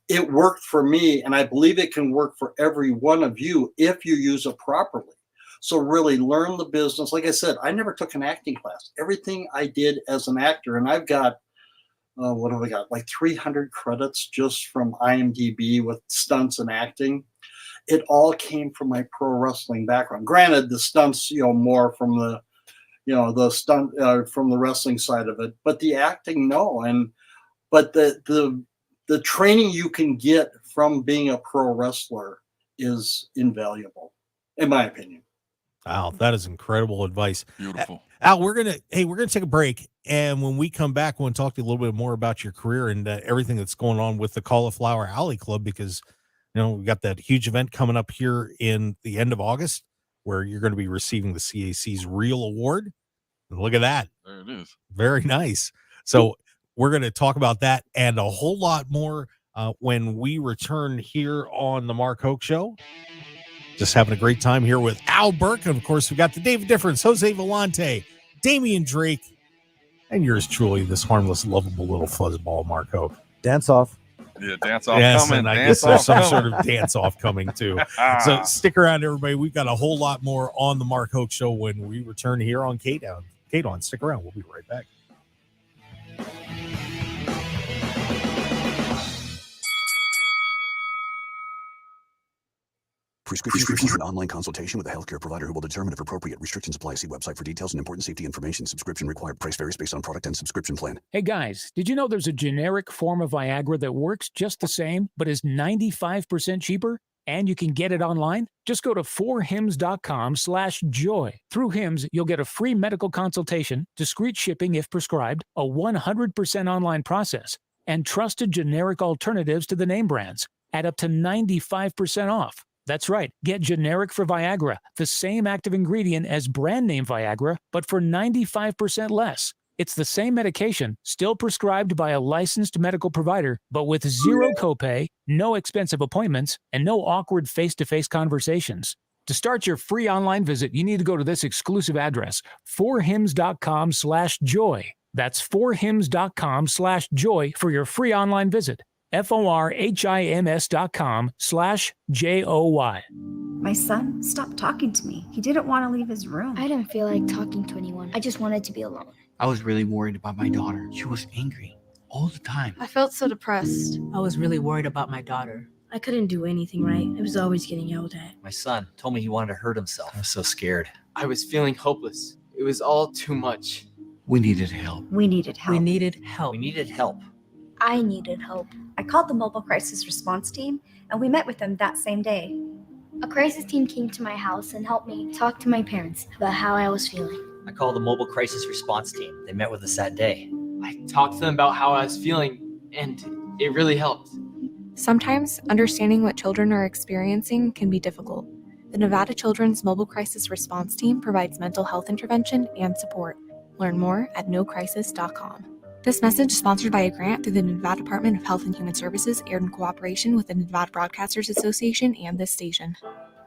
It worked for me, and I believe it can work for every one of you if you use it properly. So really learn the business. Like I said, I never took an acting class. Everything I did as an actor, and I've got, what have I got? Like 300 credits just from IMDb with stunts and acting. It all came from my pro wrestling background. Granted, the stunts, more from the, the stunt from the wrestling side of it, but the acting, no. But the training you can get from being a pro wrestler is invaluable, in my opinion. Wow, that is incredible advice. Beautiful. Al, we're gonna take a break, and when we come back, we'll talk to you a little bit more about your career and everything that's going on with the Cauliflower Alley Club, because we got that huge event coming up here in the end of August where you're going to be receiving the CAC's Real Award. And look at that. There it is. Very nice. So we're going to talk about that and a whole lot more when we return here on the Mark Hoke Show. Just having a great time here with Al Burke. And of course, we got the David Difference, Jose Volonte, Damian Drake, and yours truly, this harmless, lovable little fuzzball, Mark Hoke. Dance off. Yeah, dance off And coming. I guess there's some sort of dance off coming too. So stick around, everybody. We've got a whole lot more on the Mark Hoke Show when we return here on KDAWN. KDAWN, stick around. We'll be right back. Prescription and online consultation with a healthcare provider who will determine if appropriate. Restrictions apply. See website for details and important safety information. Subscription required. Price varies based on product and subscription plan. Hey guys, did you know there's a generic form of Viagra that works just the same, but is 95% cheaper? And you can get it online? Just go to 4hims.com/joy. Through Hims, you'll get a free medical consultation, discreet shipping if prescribed, a 100% online process, and trusted generic alternatives to the name brands at up to 95% off. That's right. Get generic for Viagra, the same active ingredient as brand name Viagra, but for 95% less. It's the same medication, still prescribed by a licensed medical provider, but with zero copay, no expensive appointments, and no awkward face-to-face conversations. To start your free online visit, you need to go to this exclusive address, 4hims.com/joy. That's forhims.com/joy for your free online visit. forhims.com/JOY. My son stopped talking to me. He didn't want to leave his room. I didn't feel like talking to anyone. I just wanted to be alone. I was really worried about my daughter. She was angry all the time. I felt so depressed. I was really worried about my daughter. I couldn't do anything right. I was always getting yelled at. My son told me he wanted to hurt himself. I was so scared. I was feeling hopeless. It was all too much. We needed help. We needed help. We needed help. We needed help. I needed help. I called the mobile crisis response team, and we met with them that same day. A crisis team came to my house and helped me talk to my parents about how I was feeling. I called the mobile crisis response team. They met with us that day. I talked to them about how I was feeling, and it really helped. Sometimes understanding what children are experiencing can be difficult. The Nevada Children's Mobile Crisis Response Team provides mental health intervention and support. Learn more at nocrisis.com. This message is sponsored by a grant through the Nevada Department of Health and Human Services, aired in cooperation with the Nevada Broadcasters Association and this station.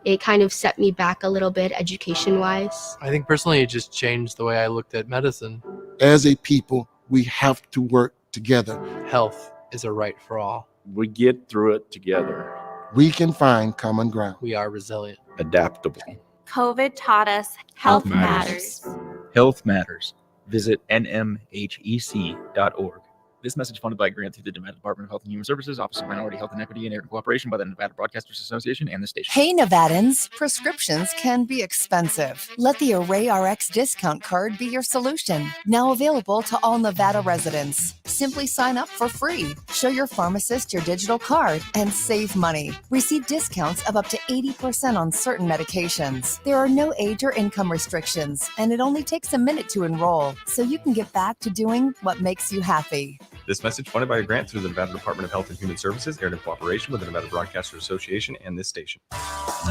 It kind of set me back a little bit education-wise. I think personally it just changed the way I looked at medicine. As a people, we have to work together. Health is a right for all. We get through it together. We can find common ground. We are resilient. Adaptable. COVID taught us health matters. Health matters. Visit nmhec.org. This message funded by a grant through the Nevada Department of Health and Human Services, Office of Minority Health and Equity, and aired in cooperation by the Nevada Broadcasters Association and the station. Hey Nevadans, prescriptions can be expensive. Let the Array RX discount card be your solution. Now available to all Nevada residents. Simply sign up for free. Show your pharmacist your digital card and save money. Receive discounts of up to 80% on certain medications. There are no age or income restrictions, and it only takes a minute to enroll, so you can get back to doing what makes you happy. This message funded by a grant through the Nevada Department of Health and Human Services, aired in cooperation with the Nevada Broadcasters Association and this station.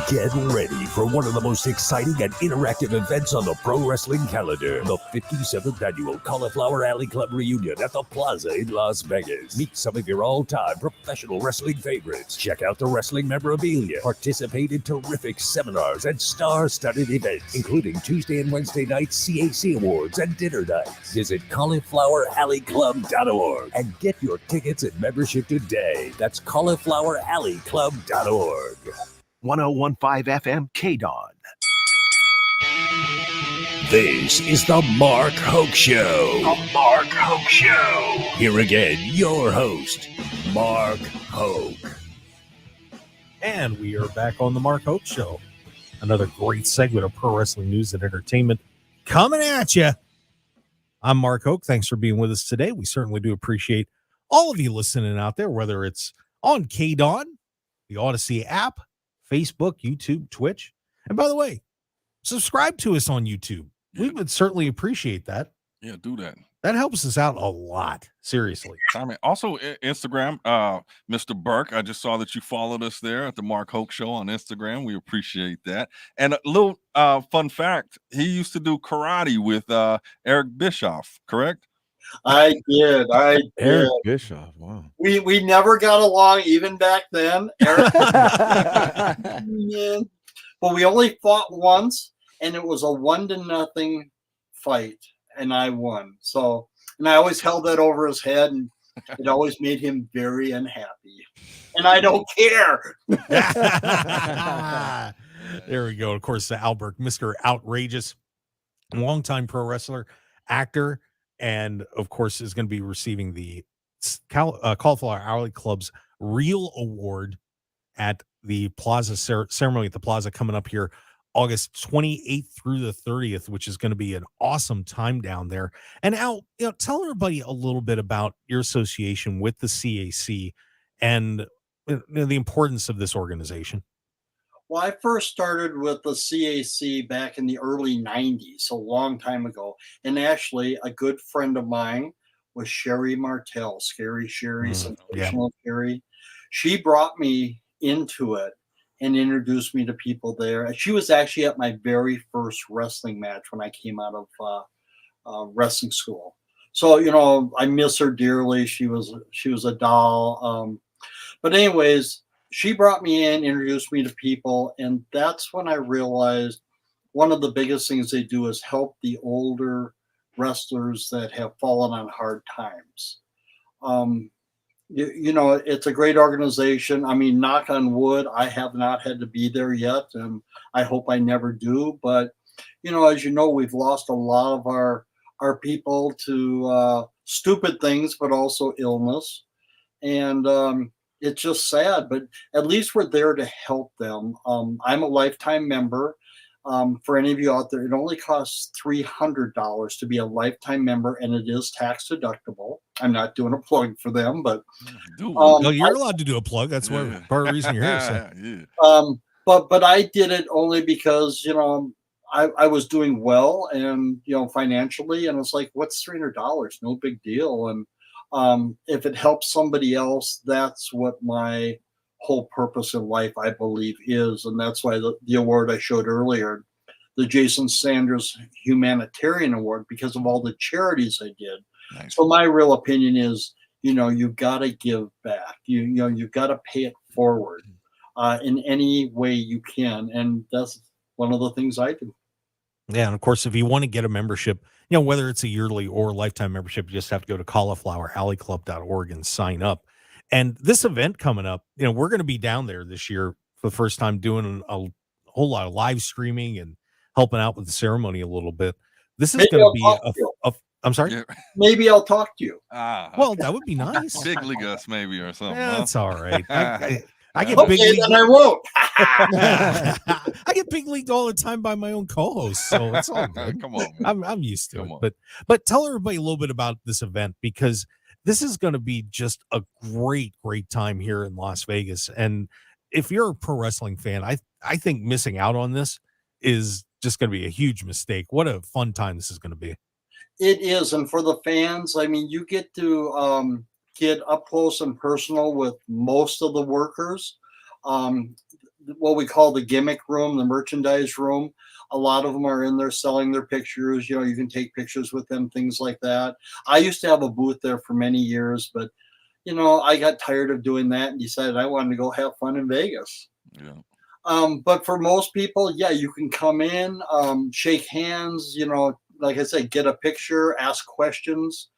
Get ready for one of the most exciting and interactive events on the pro wrestling calendar. The 57th annual Cauliflower Alley Club reunion at the Plaza in Las Vegas. Meet some of your all-time professional wrestling favorites. Check out the wrestling memorabilia. Participate in terrific seminars and star-studded events, including Tuesday and Wednesday night CAC awards and dinner nights. Visit caulifloweralleyclub.org and get your tickets and membership today. That's caulifloweralleyclub.org. 1015 FM KDAWN. This is the Mark Hoke Show. The Mark Hoke Show. Here again, your host, Mark Hoke. And we are back on the Mark Hoke Show. Another great segment of pro wrestling news and entertainment coming at you. I'm Mark Hoke. Thanks for being with us today. We certainly do appreciate all of you listening out there, whether it's on KDAWN, the Odyssey app, Facebook, YouTube, Twitch. And by the way, subscribe to us on YouTube. We would certainly appreciate that. Yeah, do that. That helps us out a lot. Seriously. I mean, also Instagram, Mr. Burke. I just saw that you followed us there at the Mark Hoke Show on Instagram. We appreciate that. And a little fun fact: he used to do karate with Eric Bischoff. Correct? I did. Eric Bischoff. Wow. We never got along even back then. Eric, yeah. But we only fought once, and it was a 1-0 fight. And I won. So, and I always held that over his head, and it always made him very unhappy. And I don't care. There we go. Of course, Albert, Mr. Outrageous, longtime pro wrestler, actor, and of course is going to be receiving the Cauliflower Alley Club's Real Award at the Plaza ceremony at the Plaza coming up here August 28th through the 30th, which is going to be an awesome time down there. And Al, tell everybody a little bit about your association with the CAC and the importance of this organization. Well, I first started with the CAC back in the early 90s, so a long time ago. And actually, a good friend of mine was Sherry Martell, Scary Sherry, Sensational Sherry. She brought me into it and introduced me to people there. She was actually at my very first wrestling match when I came out of wrestling school. So, I miss her dearly. She was a doll. But anyways, she brought me in, introduced me to people, and that's when I realized one of the biggest things they do is help the older wrestlers that have fallen on hard times. You know, it's a great organization. I mean, knock on wood, I have not had to be there yet, and I hope I never do. But, you know, as you know, we've lost a lot of our people to stupid things, but also illness. And it's just sad, but at least we're there to help them. I'm a lifetime member. For any of you out there, it only costs $300 to be a lifetime member, and it is tax deductible. I'm not doing a plug for them, but no, you're allowed to do a plug. That's part of the reason you're here. So. But I did it only because, you know, I was doing well and, you know, financially, and it's like, what's $300? No big deal. And if it helps somebody else, that's what my whole purpose in life, I believe, is. And that's why the award I showed earlier, the Jason Sanders Humanitarian Award, because of all the charities I did. Nice. So my real opinion is, you know, you got to give back. You know, you've got to pay it forward in any way you can. And that's one of the things I do. Yeah. And of course, if you want to get a membership, you know, whether it's a yearly or lifetime membership, you just have to go to caulifloweralleyclub.org and sign up. And this event coming up, you know, we're going to be down there this year for the first time doing a whole lot of live streaming and helping out with the ceremony a little bit. This is going to be I'm sorry? Yeah. Maybe I'll talk to you. Well, that would be nice. Big league us maybe or something. That's all right. I get okay, big league. then I won't. I get big leagued all the time by my own co-host, so it's all good. Come on, man. I'm used to it. But tell everybody a little bit about this event, because this is going to be just a great time here in Las Vegas. And if you're a pro wrestling fan, I think missing out on this is just going to be a huge mistake. What a fun time this is going to be. It is. And for the fans, I mean, you get to get up close and personal with most of the workers. What we call the gimmick room, the merchandise room. A lot of them are in there selling their pictures. You know, you can take pictures with them, things like that. I used to have a booth there for many years, but, you know, I got tired of doing that and decided I wanted to go have fun in Vegas. Yeah. But for most people, yeah, you can come in, shake hands, you know, like I said, get a picture, ask questions,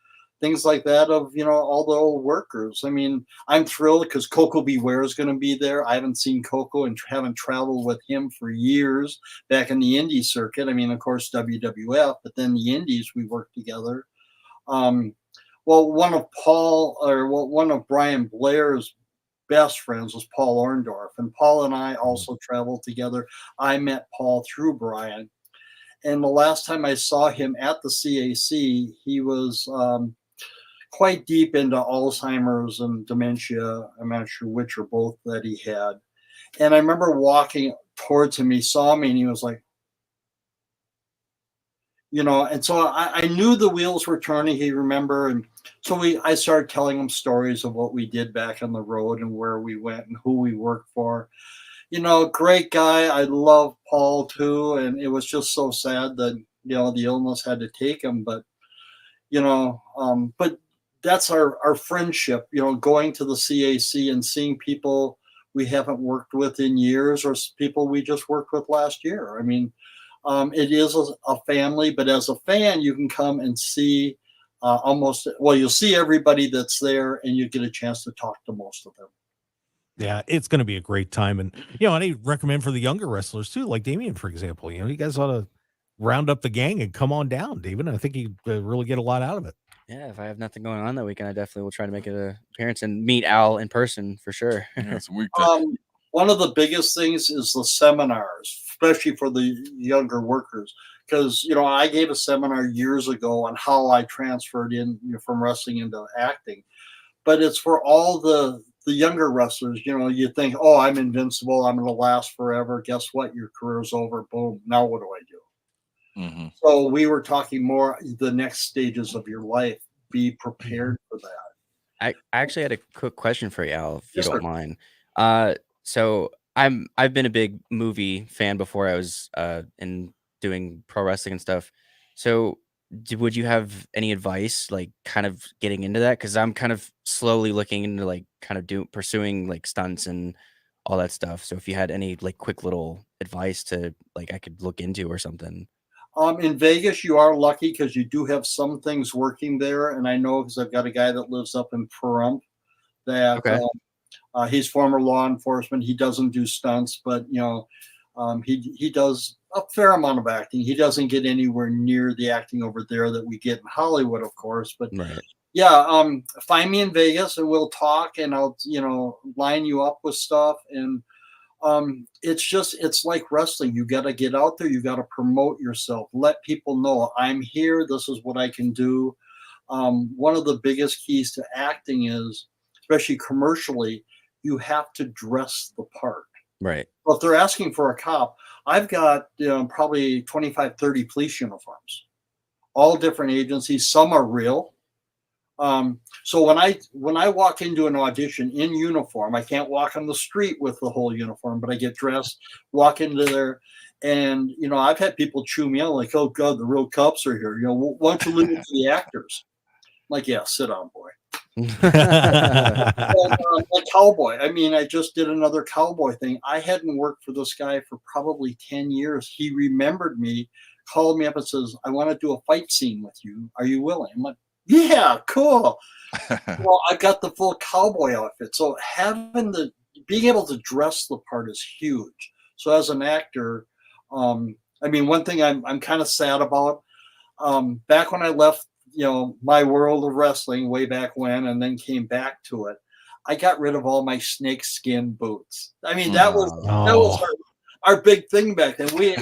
things like that of, you know, all the old workers. I mean, I'm thrilled because Coco Beware is going to be there. I haven't seen Coco and haven't traveled with him for years back in the indie circuit. I mean, of course, WWF, but then the indies, we worked together. Well, one of Brian Blair's best friends was Paul Orndorff, and Paul and I also traveled together. I met Paul through Brian. And the last time I saw him at the CAC, he was quite deep into Alzheimer's and dementia. I'm not sure which or both that he had. And I remember walking towards him. He saw me and he was like, you know, and so I knew the wheels were turning. He remember. And so I started telling him stories of what we did back on the road and where we went and who we worked for. You know, great guy. I love Paul too. And it was just so sad that, you know, the illness had to take him. But, you know, but that's our friendship, you know, going to the CAC and seeing people we haven't worked with in years or people we just worked with last year. I mean, it is a family, but as a fan, you can come and see you'll see everybody that's there and you get a chance to talk to most of them. Yeah, it's going to be a great time. And, you know, and I recommend for the younger wrestlers too, like Damian, for example, you know, you guys ought to round up the gang and come on down, David. I think you really get a lot out of it. Yeah, if I have nothing going on that weekend, I definitely will try to make an appearance and meet Al in person for sure. Yeah, it's a week. One of the biggest things is the seminars, especially for the younger workers. Because, you know, I gave a seminar years ago on how I transferred from wrestling into acting. But it's for all the younger wrestlers. You know, you think, oh, I'm invincible. I'm going to last forever. Guess what? Your career's over. Boom. Now what do I do? Mm-hmm. So we were talking more the next stages of your life. Be prepared for that. I actually had a quick question for you, Al, if you Yes, don't sir. mind. So I've been a big movie fan before I was in doing pro wrestling and stuff. So would you have any advice, like kind of getting into that? Because I'm kind of slowly looking into like kind of pursuing like stunts and all that stuff. So if you had any like quick little advice to like I could look into or something. In Vegas, you are lucky because you do have some things working there, and I know because I've got a guy that lives up in Pahrump that he's former law enforcement. He doesn't do stunts, but he does a fair amount of acting. He doesn't get anywhere near the acting over there that we get in Hollywood, of course. But find me in Vegas and we'll talk, and I'll line you up with stuff. And it's like wrestling. You got to get out there. You got to promote yourself. Let people know I'm here. This is what I can do. One of the biggest keys to acting is, especially commercially, you have to dress the part. Right. Well, if they're asking for a cop, I've got probably 25, 30 police uniforms, all different agencies. Some are real. So when I walk into an audition in uniform, I can't walk on the street with the whole uniform, but I get dressed, walk into there, and I've had people chew me out like, "Oh God, the real cops are here." Why don't you leave it to the actors? I'm like, yeah, sit down, boy. Like cowboy. I mean, I just did another cowboy thing. I hadn't worked for this guy for probably 10 years. He remembered me, called me up and says, "I want to do a fight scene with you. Are you willing?" I'm like, yeah, cool. Well, I got the full cowboy outfit. So being able to dress the part is huge. So as an actor, one thing I'm kind of sad about, back when I left, my world of wrestling way back when, and then came back to it, I got rid of all my snakeskin boots. I mean, that was our big thing back then. We,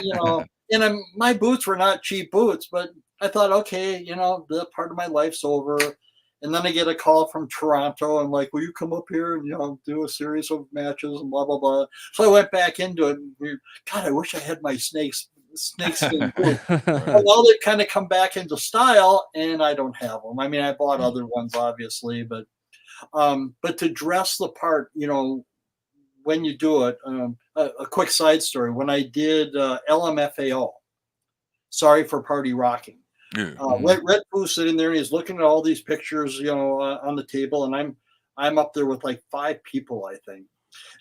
and my boots were not cheap boots, but I thought, okay, the part of my life's over. And then I get a call from Toronto and like, will you come up here and, do a series of matches and blah, blah, blah. So I went back into it. And, God, I wish I had my snakeskin boots. Well, now they've kind of come back into style and I don't have them. I mean, I bought other ones, obviously, but to dress the part, when you do it, a quick side story. When I did LMFAO, Sorry for Party Rocking, Red Pooh sitting there and he's looking at all these pictures, on the table, and I'm up there with like 5 people, I think.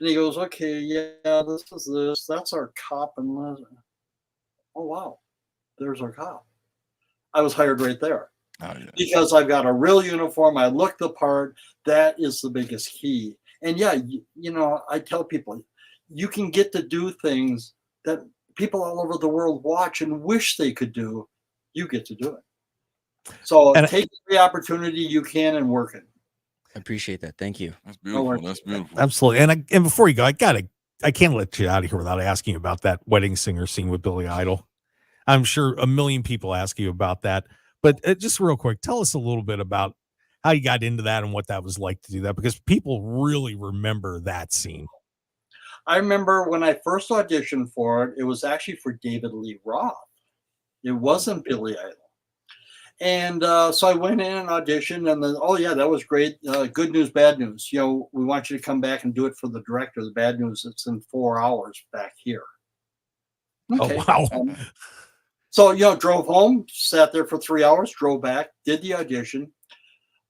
And he goes, "Okay, yeah, this is this. That's our cop." And oh wow, there's our cop. I was hired right there. Oh, yeah. Because I've got a real uniform. I look the part. That is the biggest key. And yeah, I tell people, you can get to do things that people all over the world watch and wish they could do. You get to do it. So take every opportunity you can and work it. I appreciate that. Thank you. That's beautiful. That's beautiful. Absolutely. And before you go, I can't let you out of here without asking you about that wedding singer scene with Billy Idol. I'm sure a million people ask you about that, but just real quick, tell us a little bit about how you got into that and what that was like to do that, because people really remember that scene. I remember when I first auditioned for it, it was actually for David Lee Roth. It wasn't Billy Idol. And so I went in and auditioned, and then, oh yeah, that was great. Good news, bad news. We want you to come back and do it for the director. The bad news, it's in 4 hours back here. Okay. Oh, wow. So, drove home, sat there for 3 hours, drove back, did the audition.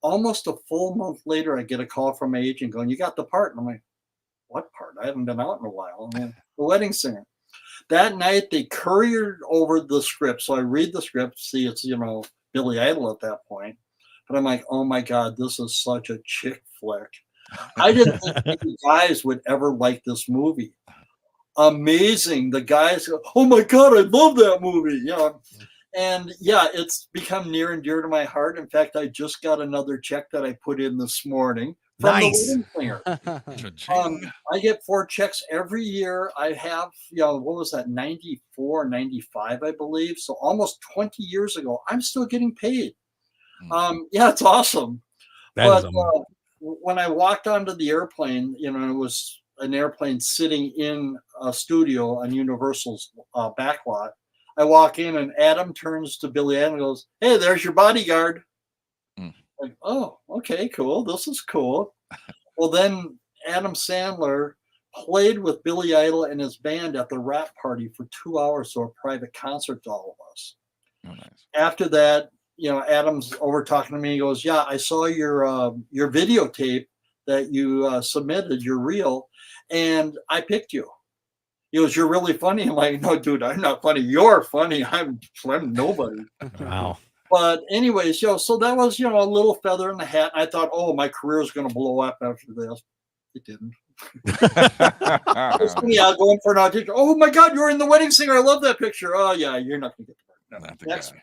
Almost a full month later, I get a call from my agent going, "You got the part." And I'm like, "What part? I haven't been out in a while." The wedding singer. That night, they couriered over the script. So I read the script, see it's, Billy Idol at that point. But I'm like, oh my God, this is such a chick flick. I didn't think the guys would ever like this movie. Amazing. The guys go, "Oh my God, I love that movie." And yeah, it's become near and dear to my heart. In fact, I just got another check that I put in this morning from the wedding singer. I get 4 checks every year. I have, what was that, 94, 95, I believe. So almost 20 years ago, I'm still getting paid. Yeah, it's awesome. But when I walked onto the airplane, it was an airplane sitting in a studio on Universal's backlot. I walk in and Adam turns to Billy Idol and goes, "Hey, there's your bodyguard." Like, oh, okay, cool. This is cool. Well, then Adam Sandler played with Billy Idol and his band at the wrap party for 2 hours, so a private concert to all of us. Oh, nice. After that, Adam's over talking to me. He goes, "Yeah, I saw your videotape that you submitted, your reel, and I picked you." He goes, "You're really funny." I'm like, "No, dude, I'm not funny. You're funny. I'm nobody." Wow. But anyways, so that was, a little feather in the hat. I thought, oh, my career is going to blow up after this. It didn't. Going for an audition. Oh my God, you're in The Wedding Singer. I love that picture. Oh yeah, you're not going to get the part. Next.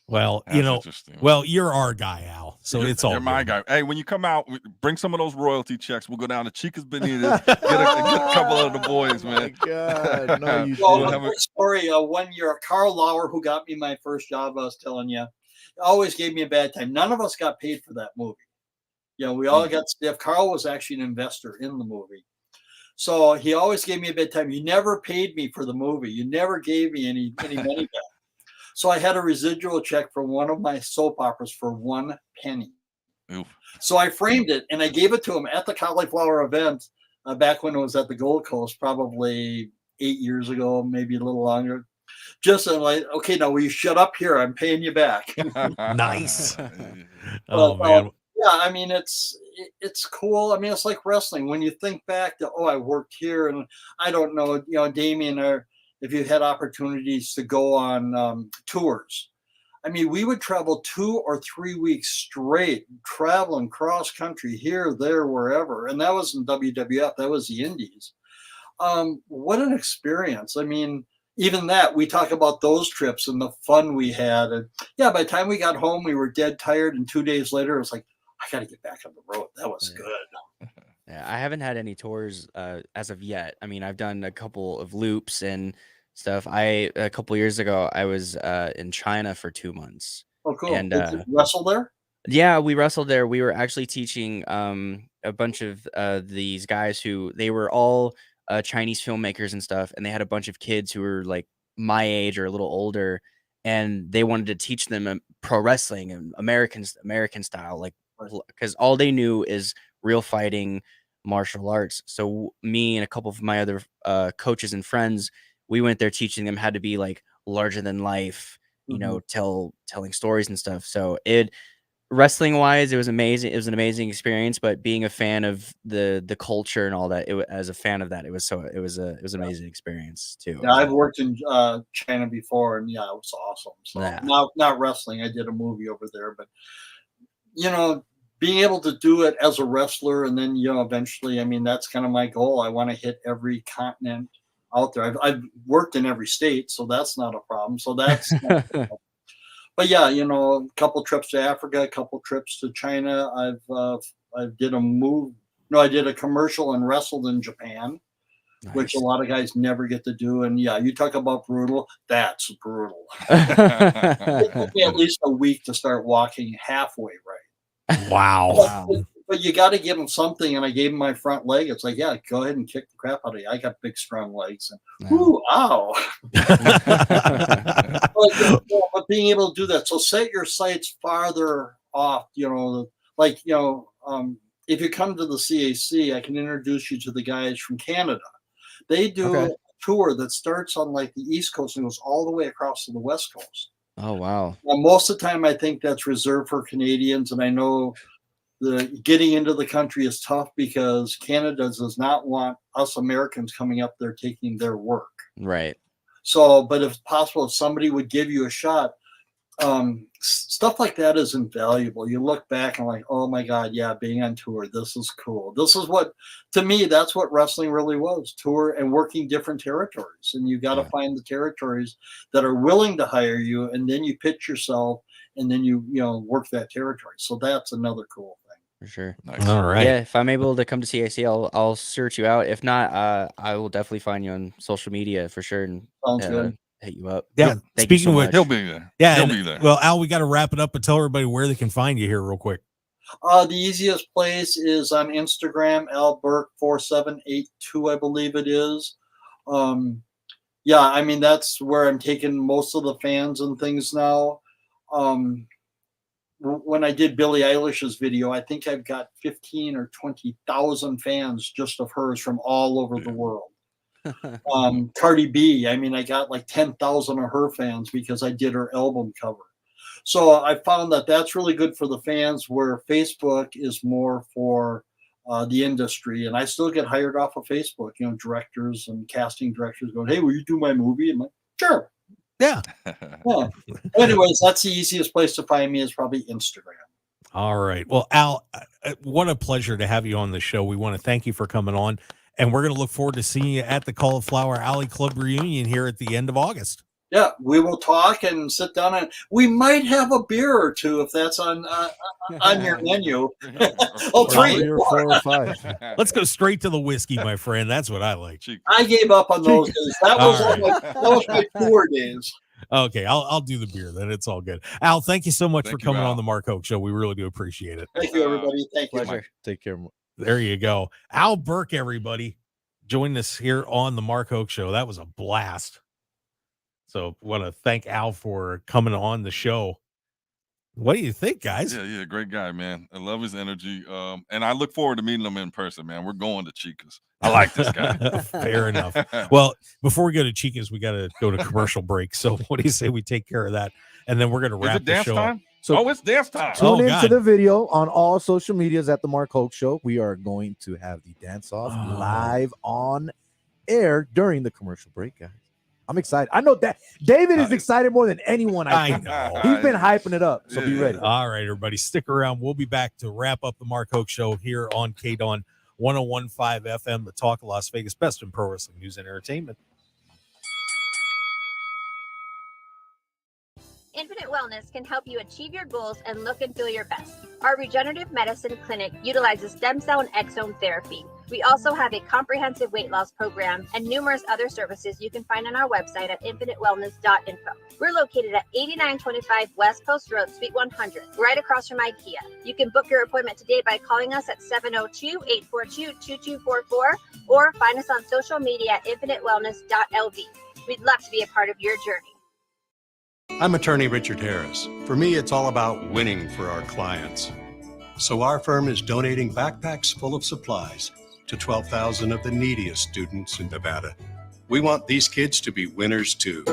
Well, That's you're our guy, Al. So it's all you're my good. guy. Hey, when you come out, bring some of those royalty checks. We'll go down to Chica's Benitez, get a couple of the boys, man. God, no, you Well, one story. 1 year, Carl Lauer, who got me my first job, I was telling you, always gave me a bad time. None of us got paid for that movie. We all got stiff. Carl was actually an investor in the movie. So he always gave me a bad time. You never paid me for the movie. You never gave me any money back. So I had a residual check from one of my soap operas for 1 penny. Oof. So I framed it and I gave it to him at the cauliflower event back when it was at the Gold Coast, probably 8 years ago, maybe a little longer. Just like, okay, now will you shut up here? I'm paying you back. Nice. Oh man. Yeah, I mean it's cool. I mean, it's like wrestling. When you think back to, I worked here, and I don't know, Damian, or if you had opportunities to go on tours. I mean, we would travel 2 or 3 weeks straight, traveling cross country here, there, wherever, and that wasn't WWF. That was the Indies. What an experience! I mean, even that, we talk about those trips and the fun we had, and by the time we got home, we were dead tired, and 2 days later, it was like, I got to get back on the road. That was good. Yeah, I haven't had any tours as of yet. I mean, I've done a couple of loops and stuff. A couple years ago, I was in China for 2 months. Oh, cool. And Did you wrestle there? Yeah, we wrestled there. We were actually teaching a bunch of these guys who they were all Chinese filmmakers and stuff, and they had a bunch of kids who were like my age or a little older, and they wanted to teach them pro wrestling and American style, like, because all they knew is real fighting, martial arts. So me and a couple of my other coaches and friends, we went there teaching them how to be like larger than life, telling stories and stuff. So wrestling wise, it was amazing. It was an amazing experience, but being a fan of the culture and all that, as a fan of that, it was an amazing experience too. Yeah, I've worked in China before, and it was awesome. So not wrestling. I did a movie over there, but being able to do it as a wrestler, and then eventually, I mean, that's kind of my goal. I want to hit every continent out there. I've worked in every state, so that's not a problem. So that's. But yeah, a couple trips to Africa, a couple trips to China. I did a commercial and wrestled in Japan, which a lot of guys never get to do. And yeah, you talk about brutal. That's brutal. It took me at least a week to start walking halfway right. Wow. But you got to give them something, and I gave him my front leg. It's like, yeah, go ahead and kick the crap out of you. I got big, strong legs. And, ooh, ow. but being able to do that. So set your sights farther off, if you come to the CAC, I can introduce you to the guys from Canada. They do a tour that starts on like the East Coast and goes all the way across to the West Coast. Oh, wow. Now, most of the time, I think that's reserved for Canadians, and I know getting into the country is tough because Canada does not want us Americans coming up there taking their work. Right. So, but if possible, if somebody would give you a shot, stuff like that is invaluable. You look back and like, oh my God, yeah, being on tour, this is cool. This is what, to me, that's what wrestling really was, tour and working different territories. And you got to find the territories that are willing to hire you, and then you pitch yourself, and then you work that territory. So that's another cool thing. For sure. Nice. All right. Yeah, if I'm able to come to CAC, I'll search you out. If not, I will definitely find you on social media for sure and hit you up. Yeah. Thank you Speaking so of which, much. He'll be there. Yeah, he'll be there. Well, Al, we got to wrap it up and tell everybody where they can find you here real quick. The easiest place is on Instagram, alburke4782, I believe it is. Yeah, I mean, that's where I'm taking most of the fans and things now. When I did Billie Eilish's video, I think I've got 15 or 20,000 fans just of hers from all over the world. Cardi B, I mean, I got like 10,000 of her fans because I did her album cover. So I found that that's really good for the fans, where Facebook is more for the industry, and I still get hired off of Facebook. You know, directors and casting directors going, "Hey, will you do my movie?" I'm like, "Sure." Yeah. Yeah. Anyways, that's the easiest place to find me is probably Instagram. All right. Well, Al, what a pleasure to have you on the show. We want to thank you for coming on, and we're going to look forward to seeing you at the Cauliflower Alley Club reunion here at the end of August. Yeah, we will talk and sit down, and we might have a beer or two if that's on your menu. Or 3 or 4 or 5. Let's go straight to the whiskey, my friend. That's what I like. I gave up on those days. That was my tour days. Okay, I'll do the beer then. It's all good. Al, thank you so much for coming Al. on the Mark Hoke Show. We really do appreciate it. Thank you, everybody. Thank you. Pleasure. Take care. There you go. Al Burke, everybody, joined us here on the Mark Hoke Show. That was a blast. So want to thank Al for coming on the show. What do you think, guys? Yeah, great guy, man. I love his energy. And I look forward to meeting him in person, man. We're going to Chica's. I like this guy. Fair enough. Well, before we go to Chica's, we got to go to commercial break. So what do you say we take care of that? And then we're going to wrap the show up. So it's dance time. Tune into the video on all social medias at the Mark Hoke Show. We are going to have the dance off live on air during the commercial break, guys. I'm excited. I know that David is excited more than anyone. I know. He's been hyping it up. So be ready. All right, everybody, stick around. We'll be back to wrap up the Mark Hoke Show here on KDAWN 101.5 FM, the Talk of Las Vegas, best in pro wrestling news and entertainment. Infinite Wellness can help you achieve your goals and look and feel your best. Our regenerative medicine clinic utilizes stem cell and exome therapy. We also have a comprehensive weight loss program and numerous other services you can find on our website at infinitewellness.info. We're located at 8925 West Coast Road, Suite 100, right across from IKEA. You can book your appointment today by calling us at 702-842-2244 or find us on social media at infinitewellness.lv. We'd love to be a part of your journey. I'm attorney Richard Harris. For me, it's all about winning for our clients. So our firm is donating backpacks full of supplies to 12,000 of the neediest students in Nevada. We want these kids to be winners too.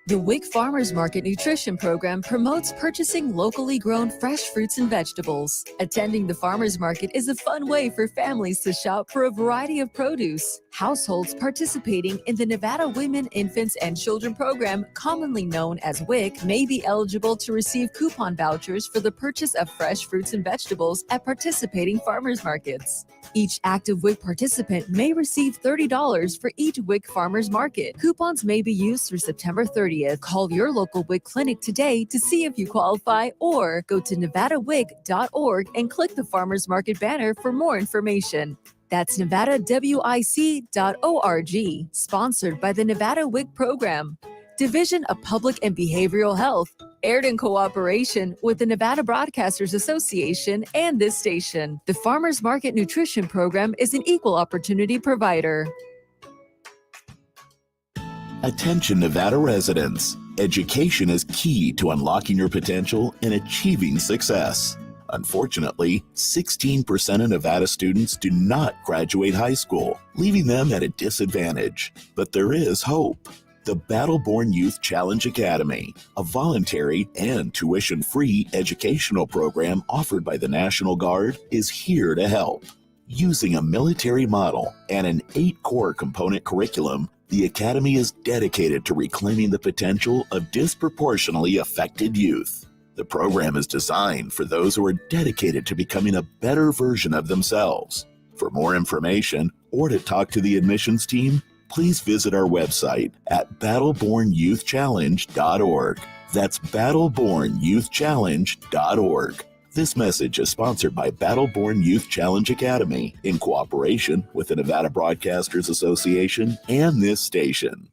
The Wick Farmers Market Nutrition Program promotes purchasing locally grown fresh fruits and vegetables. Attending the farmers market is a fun way for families to shop for a variety of produce. Households participating in the Nevada Women, Infants, and Children Program, commonly known as WIC, may be eligible to receive coupon vouchers for the purchase of fresh fruits and vegetables at participating farmers markets. Each active WIC participant may receive $30 for each WIC farmers market. Coupons may be used through September 30th. Call your local WIC clinic today to see if you qualify, or go to nevadawic.org and click the farmers market banner for more information. That's nevadawic.org, sponsored by the Nevada WIC Program, Division of Public and Behavioral Health, aired in cooperation with the Nevada Broadcasters Association and this station. The Farmers Market Nutrition Program is an equal opportunity provider. Attention Nevada residents. Education is key to unlocking your potential and achieving success. Unfortunately, 16% of Nevada students do not graduate high school, leaving them at a disadvantage. But there is hope. The Battleborn Youth Challenge Academy, a voluntary and tuition-free educational program offered by the National Guard, is here to help. Using a military model and an 8-core component curriculum, the Academy is dedicated to reclaiming the potential of disproportionately affected youth. The program is designed for those who are dedicated to becoming a better version of themselves. For more information or to talk to the admissions team, please visit our website at battlebornyouthchallenge.org. That's battlebornyouthchallenge.org. This message is sponsored by Battleborn Youth Challenge Academy in cooperation with the Nevada Broadcasters Association and this station.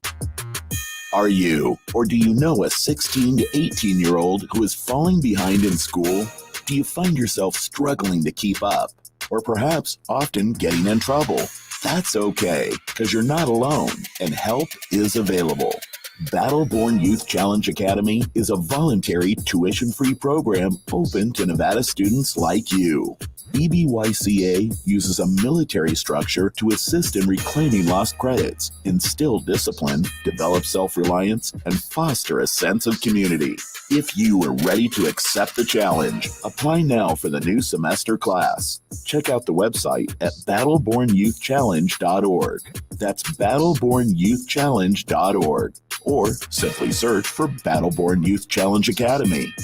Are you, or do you know a 16 to 18-year-old who is falling behind in school? Do you find yourself struggling to keep up, or perhaps often getting in trouble? That's okay, because you're not alone, and help is available. Battleborn Youth Challenge Academy is a voluntary tuition-free program open to Nevada students like you. EBYCA uses a military structure to assist in reclaiming lost credits, instill discipline, develop self-reliance, and foster a sense of community. If you are ready to accept the challenge, apply now for the new semester class. Check out the website at battlebornyouthchallenge.org. That's battlebornyouthchallenge.org. Or simply search for Battleborn Youth Challenge Academy.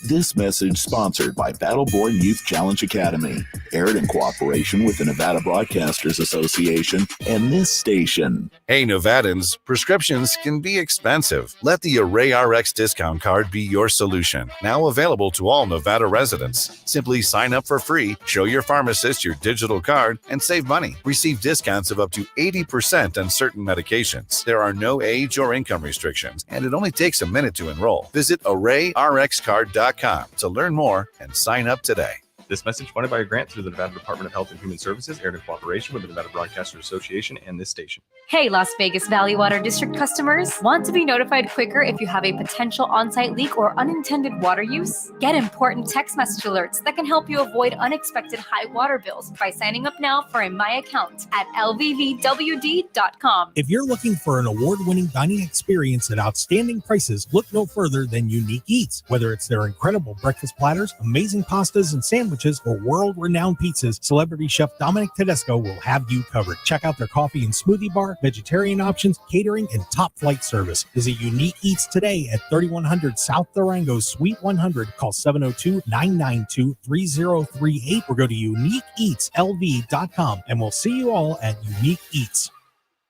This message sponsored by Battleborn Youth Challenge Academy, aired in cooperation with the Nevada Broadcasters Association and this station. Hey, Nevadans, prescriptions can be expensive. Let the Array RX discount card be your solution. Now available to all Nevada residents. Simply sign up for free, show your pharmacist your digital card, and save money. Receive discounts of up to 80% on certain medications. There are no age or income restrictions, and it only takes a minute to enroll. Visit ArrayRxCard.com to learn more and sign up today. This message funded by a grant through the Nevada Department of Health and Human Services, aired in cooperation with the Nevada Broadcasters Association and this station. Hey, Las Vegas Valley Water District customers. Want to be notified quicker if you have a potential on-site leak or unintended water use? Get important text message alerts that can help you avoid unexpected high water bills by signing up now for a My Account at lvvwd.com. If you're looking for an award-winning dining experience at outstanding prices, look no further than Unique Eats. Whether it's their incredible breakfast platters, amazing pastas and sandwiches, or world-renowned pizzas, celebrity chef Dominik Tedesco will have you covered. Check out their coffee and smoothie bar, vegetarian options, catering, and top-flight service. Visit Unique Eats today at 3100 South Durango, Suite 100. Call 702-992-3038 or go to uniqueeatslv.com, and we'll see you all at Unique Eats.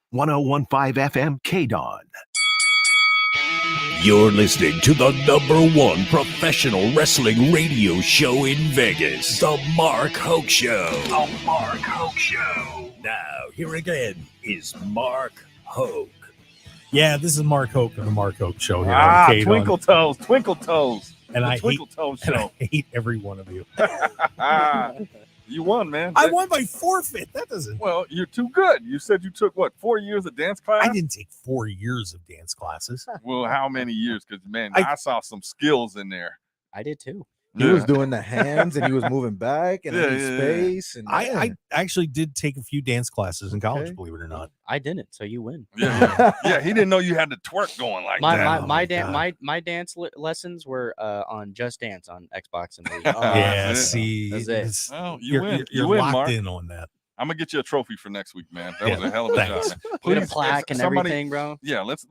1015 FM KDAWN. You're listening to the #1 professional wrestling radio show in Vegas, The Mark Hoke Show. The Mark Hoke Show. Now, here again is Mark Hoke. Yeah, this is Mark Hoke of The Mark Hoke Show here on KDAWN. Twinkle toes, twinkle toes. And I hate every one of you. You won, man. I won by forfeit. That doesn't. Well, you're too good. You said you took, 4 years of dance class? I didn't take 4 years of dance classes. Well, how many years? Because, man, I saw some skills in there. I did, too. He was doing the hands and he was moving back and space. And I actually did take a few dance classes in college, believe it or not. I didn't, so you win. Yeah, he didn't know you had the twerk going like that. My dance lessons were on Just Dance on Xbox and Wii. Yeah, see, that's it. Well, you're win, locked Mark. in on that. I'm gonna get you a trophy for next week, man. That was a hell of a job, man. Put a plaque and everything, bro. Yeah, let's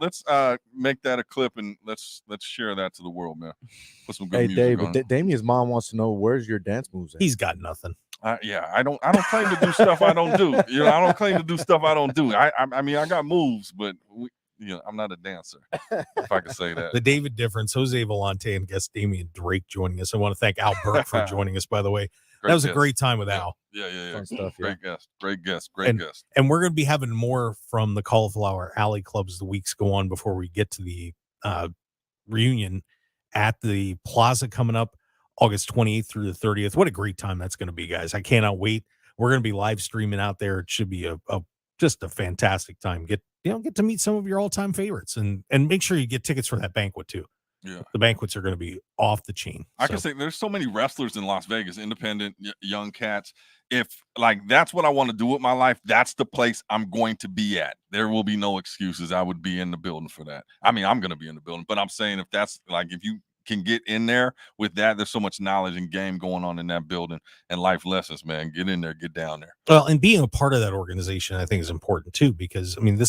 make that a clip and let's share that to the world, man. Put some good music David, on. Damien's mom wants to know where's your dance moves at? He's got nothing. Yeah, I don't claim to do stuff I don't do. You know, I don't claim to do stuff I don't do. I mean, I got moves, but I'm not a dancer, if I could say that. The David difference, Jose Volonte and guest Damian Drake joining us. I want to thank Al Burke for joining us, by the way. That was a great time with Al. Yeah. Fun stuff, Great guest. And we're going to be having more from the Cauliflower Alley Clubs as the weeks go on before we get to the reunion at the Plaza coming up August 28th through the 30th. What a great time that's going to be, guys. I cannot wait. We're going to be live streaming out there. It should be just a fantastic time. Get to meet some of your all-time favorites and make sure you get tickets for that banquet too. Yeah, the banquets are going to be off the chain. I can say there's so many wrestlers in Las Vegas, independent young cats. If that's what I want to do with my life, that's the place I'm going to be at. There will be no excuses. I would be in the building for that. I mean, I'm going to be in the building, but I'm saying if you can get in there with that, there's so much knowledge and game going on in that building and life lessons, man. Get in there, get down there. Well, and being a part of that organization, I think is important too, because I mean,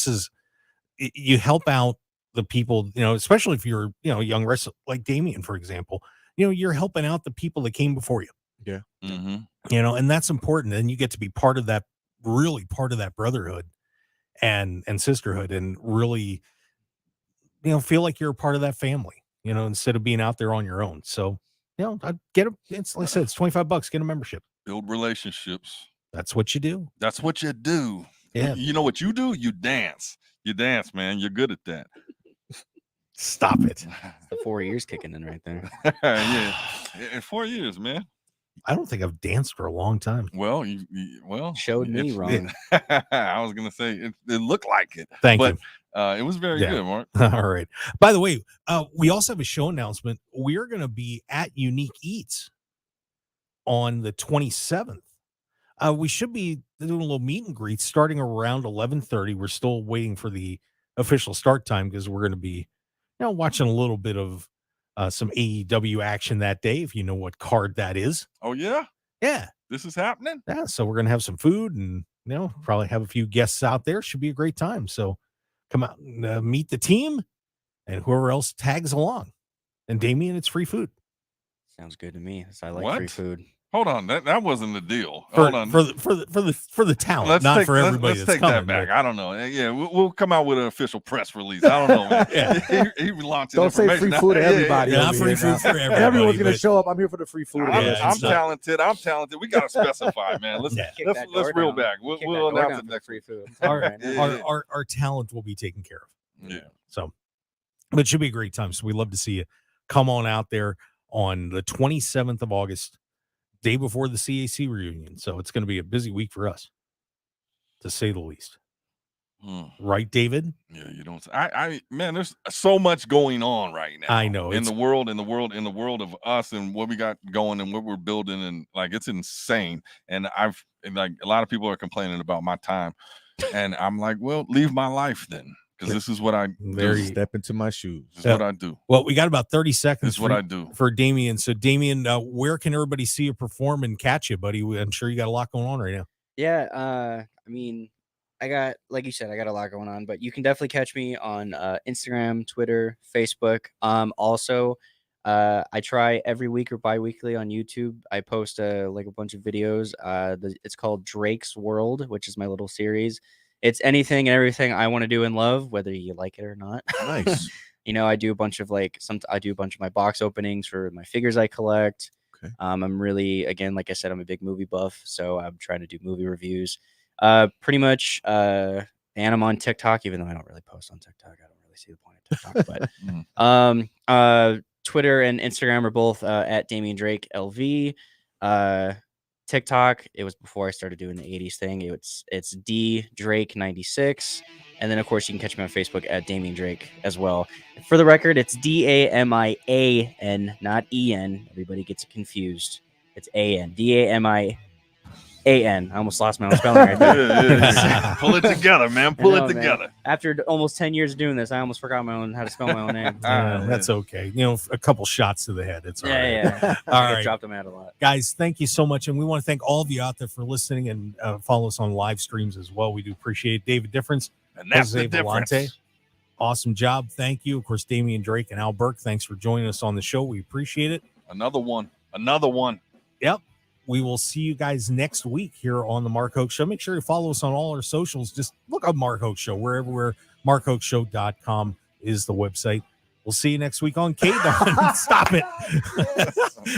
you help out the people, especially if you're, a young wrestler like Damian, for example, you're helping out the people that came before you. Yeah. Mm-hmm. And that's important. And you get to be part of that brotherhood and sisterhood and really, feel like you're a part of that family, instead of being out there on your own. So, it's like I said, it's $25, get a membership. Build relationships. That's what you do. That's what you do. Yeah. You know what you do? You dance. You dance, man. You're good at that. Stop it. The 4 years kicking in right there. Yeah. In 4 years, man. I don't think I've danced for a long time. Well, showed me wrong. I was gonna say it looked like it. Thank you. It was very good, Mark. All right. By the way, we also have a show announcement. We're going to be at Unique Eats on the 27th We should be doing a little meet and greet starting around 11:30. We're still waiting for the official start time because we're going to be, watching a little bit of some AEW action that day, if you know what card that is. Oh, yeah? Yeah. This is happening? Yeah, so we're going to have some food and, probably have a few guests out there. Should be a great time. So come out and meet the team and whoever else tags along. And Damian, it's free food. Sounds good to me. I like What? free food. Hold on, that wasn't the deal. For Hold on. the talent, not for everybody. Let's that's take coming, that back. but- I don't know. Yeah, we'll come out with an official press release. I don't know, man. Yeah. he launching Don't say information. free food to everybody. Not over free here food now. for everybody, Everyone's gonna but- show up. I'm here for the free food. I'm talented. I'm talented. We gotta specify, man. Let's Yeah. let's reel back. We'll announce it next free food. Our talent will be taken care of. Yeah. So, but it should be a great time. So we love to see you. Come on out there on the 27th of August, day before the CAC reunion. So it's going to be a busy week for us, to say the least. Right, David? Yeah, you don't. Man, there's so much going on right now. I know, in it's- the world of us and what we got going and what we're building, and like it's insane. And I've like a lot of people are complaining about my time, and I'm like, well, leave my life then, because this is what I do. Step into my shoes. This is what I do. Well, we got about 30 seconds. This is what I do. For Damian. So, Damian, where can everybody see you perform and catch you, buddy? I'm sure you got a lot going on right now. Yeah, I mean, I got, like you said, I got a lot going on, but you can definitely catch me on Instagram, Twitter, Facebook. Also, I try every week or bi-weekly on YouTube. I post like a bunch of videos. It's called Drake's World, which is my little series. It's anything and everything I want to do in love, whether you like it or not. Nice. I do a bunch of I do a bunch of my box openings for my figures I collect. Okay. I'm really, again, like I said, I'm a big movie buff, so I'm trying to do movie reviews. Pretty much, and I'm on TikTok, even though I don't really post on TikTok. I don't really see the point of TikTok, but Twitter and Instagram are both at Damian Drake LV. TikTok, it was before I started doing the 80s thing. It's D Drake 96. And then of course you can catch me on Facebook at Damian Drake as well. For the record, it's DAMIAN, not EN. Everybody gets confused. It's AN. DAMIAN. I almost lost my own spelling right there. Yeah. Pull it together, man. Pull it together. Man. After almost 10 years of doing this, I almost forgot how to spell my own name. That's okay. A couple shots to the head. It's all right. Yeah. All I right. dropped them out a lot. Guys, thank you so much. And we want to thank all of you out there for listening and follow us on live streams as well. We do appreciate it. David Difference. And that's Jose the difference. Volonte. Awesome job. Thank you. Of course, Damian Drake and Al Burke. Thanks for joining us on the show. We appreciate it. Another one. Yep. We will see you guys next week here on the Mark Hoke Show. Make sure you follow us on all our socials. Just look up Mark Hoke Show. We're everywhere. MarkHokeShow.com is the website. We'll see you next week on KDAWN. Stop it.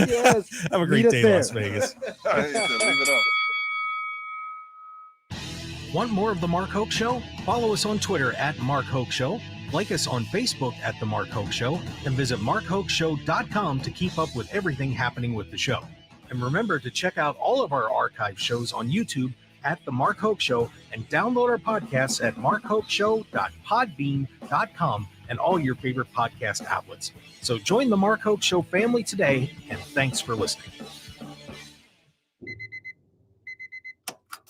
Yes. Have a great day, Las Vegas. Leave it up. Want more of The Mark Hoke Show? Follow us on Twitter at Mark Hoke Show, like us on Facebook at The Mark Hoke Show, and visit MarkHokeShow.com to keep up with everything happening with the show. And remember to check out all of our archive shows on YouTube at The Mark Hoke Show and download our podcasts at markhokeshow.podbean.com and all your favorite podcast outlets. So join The Mark Hoke Show family today, and thanks for listening.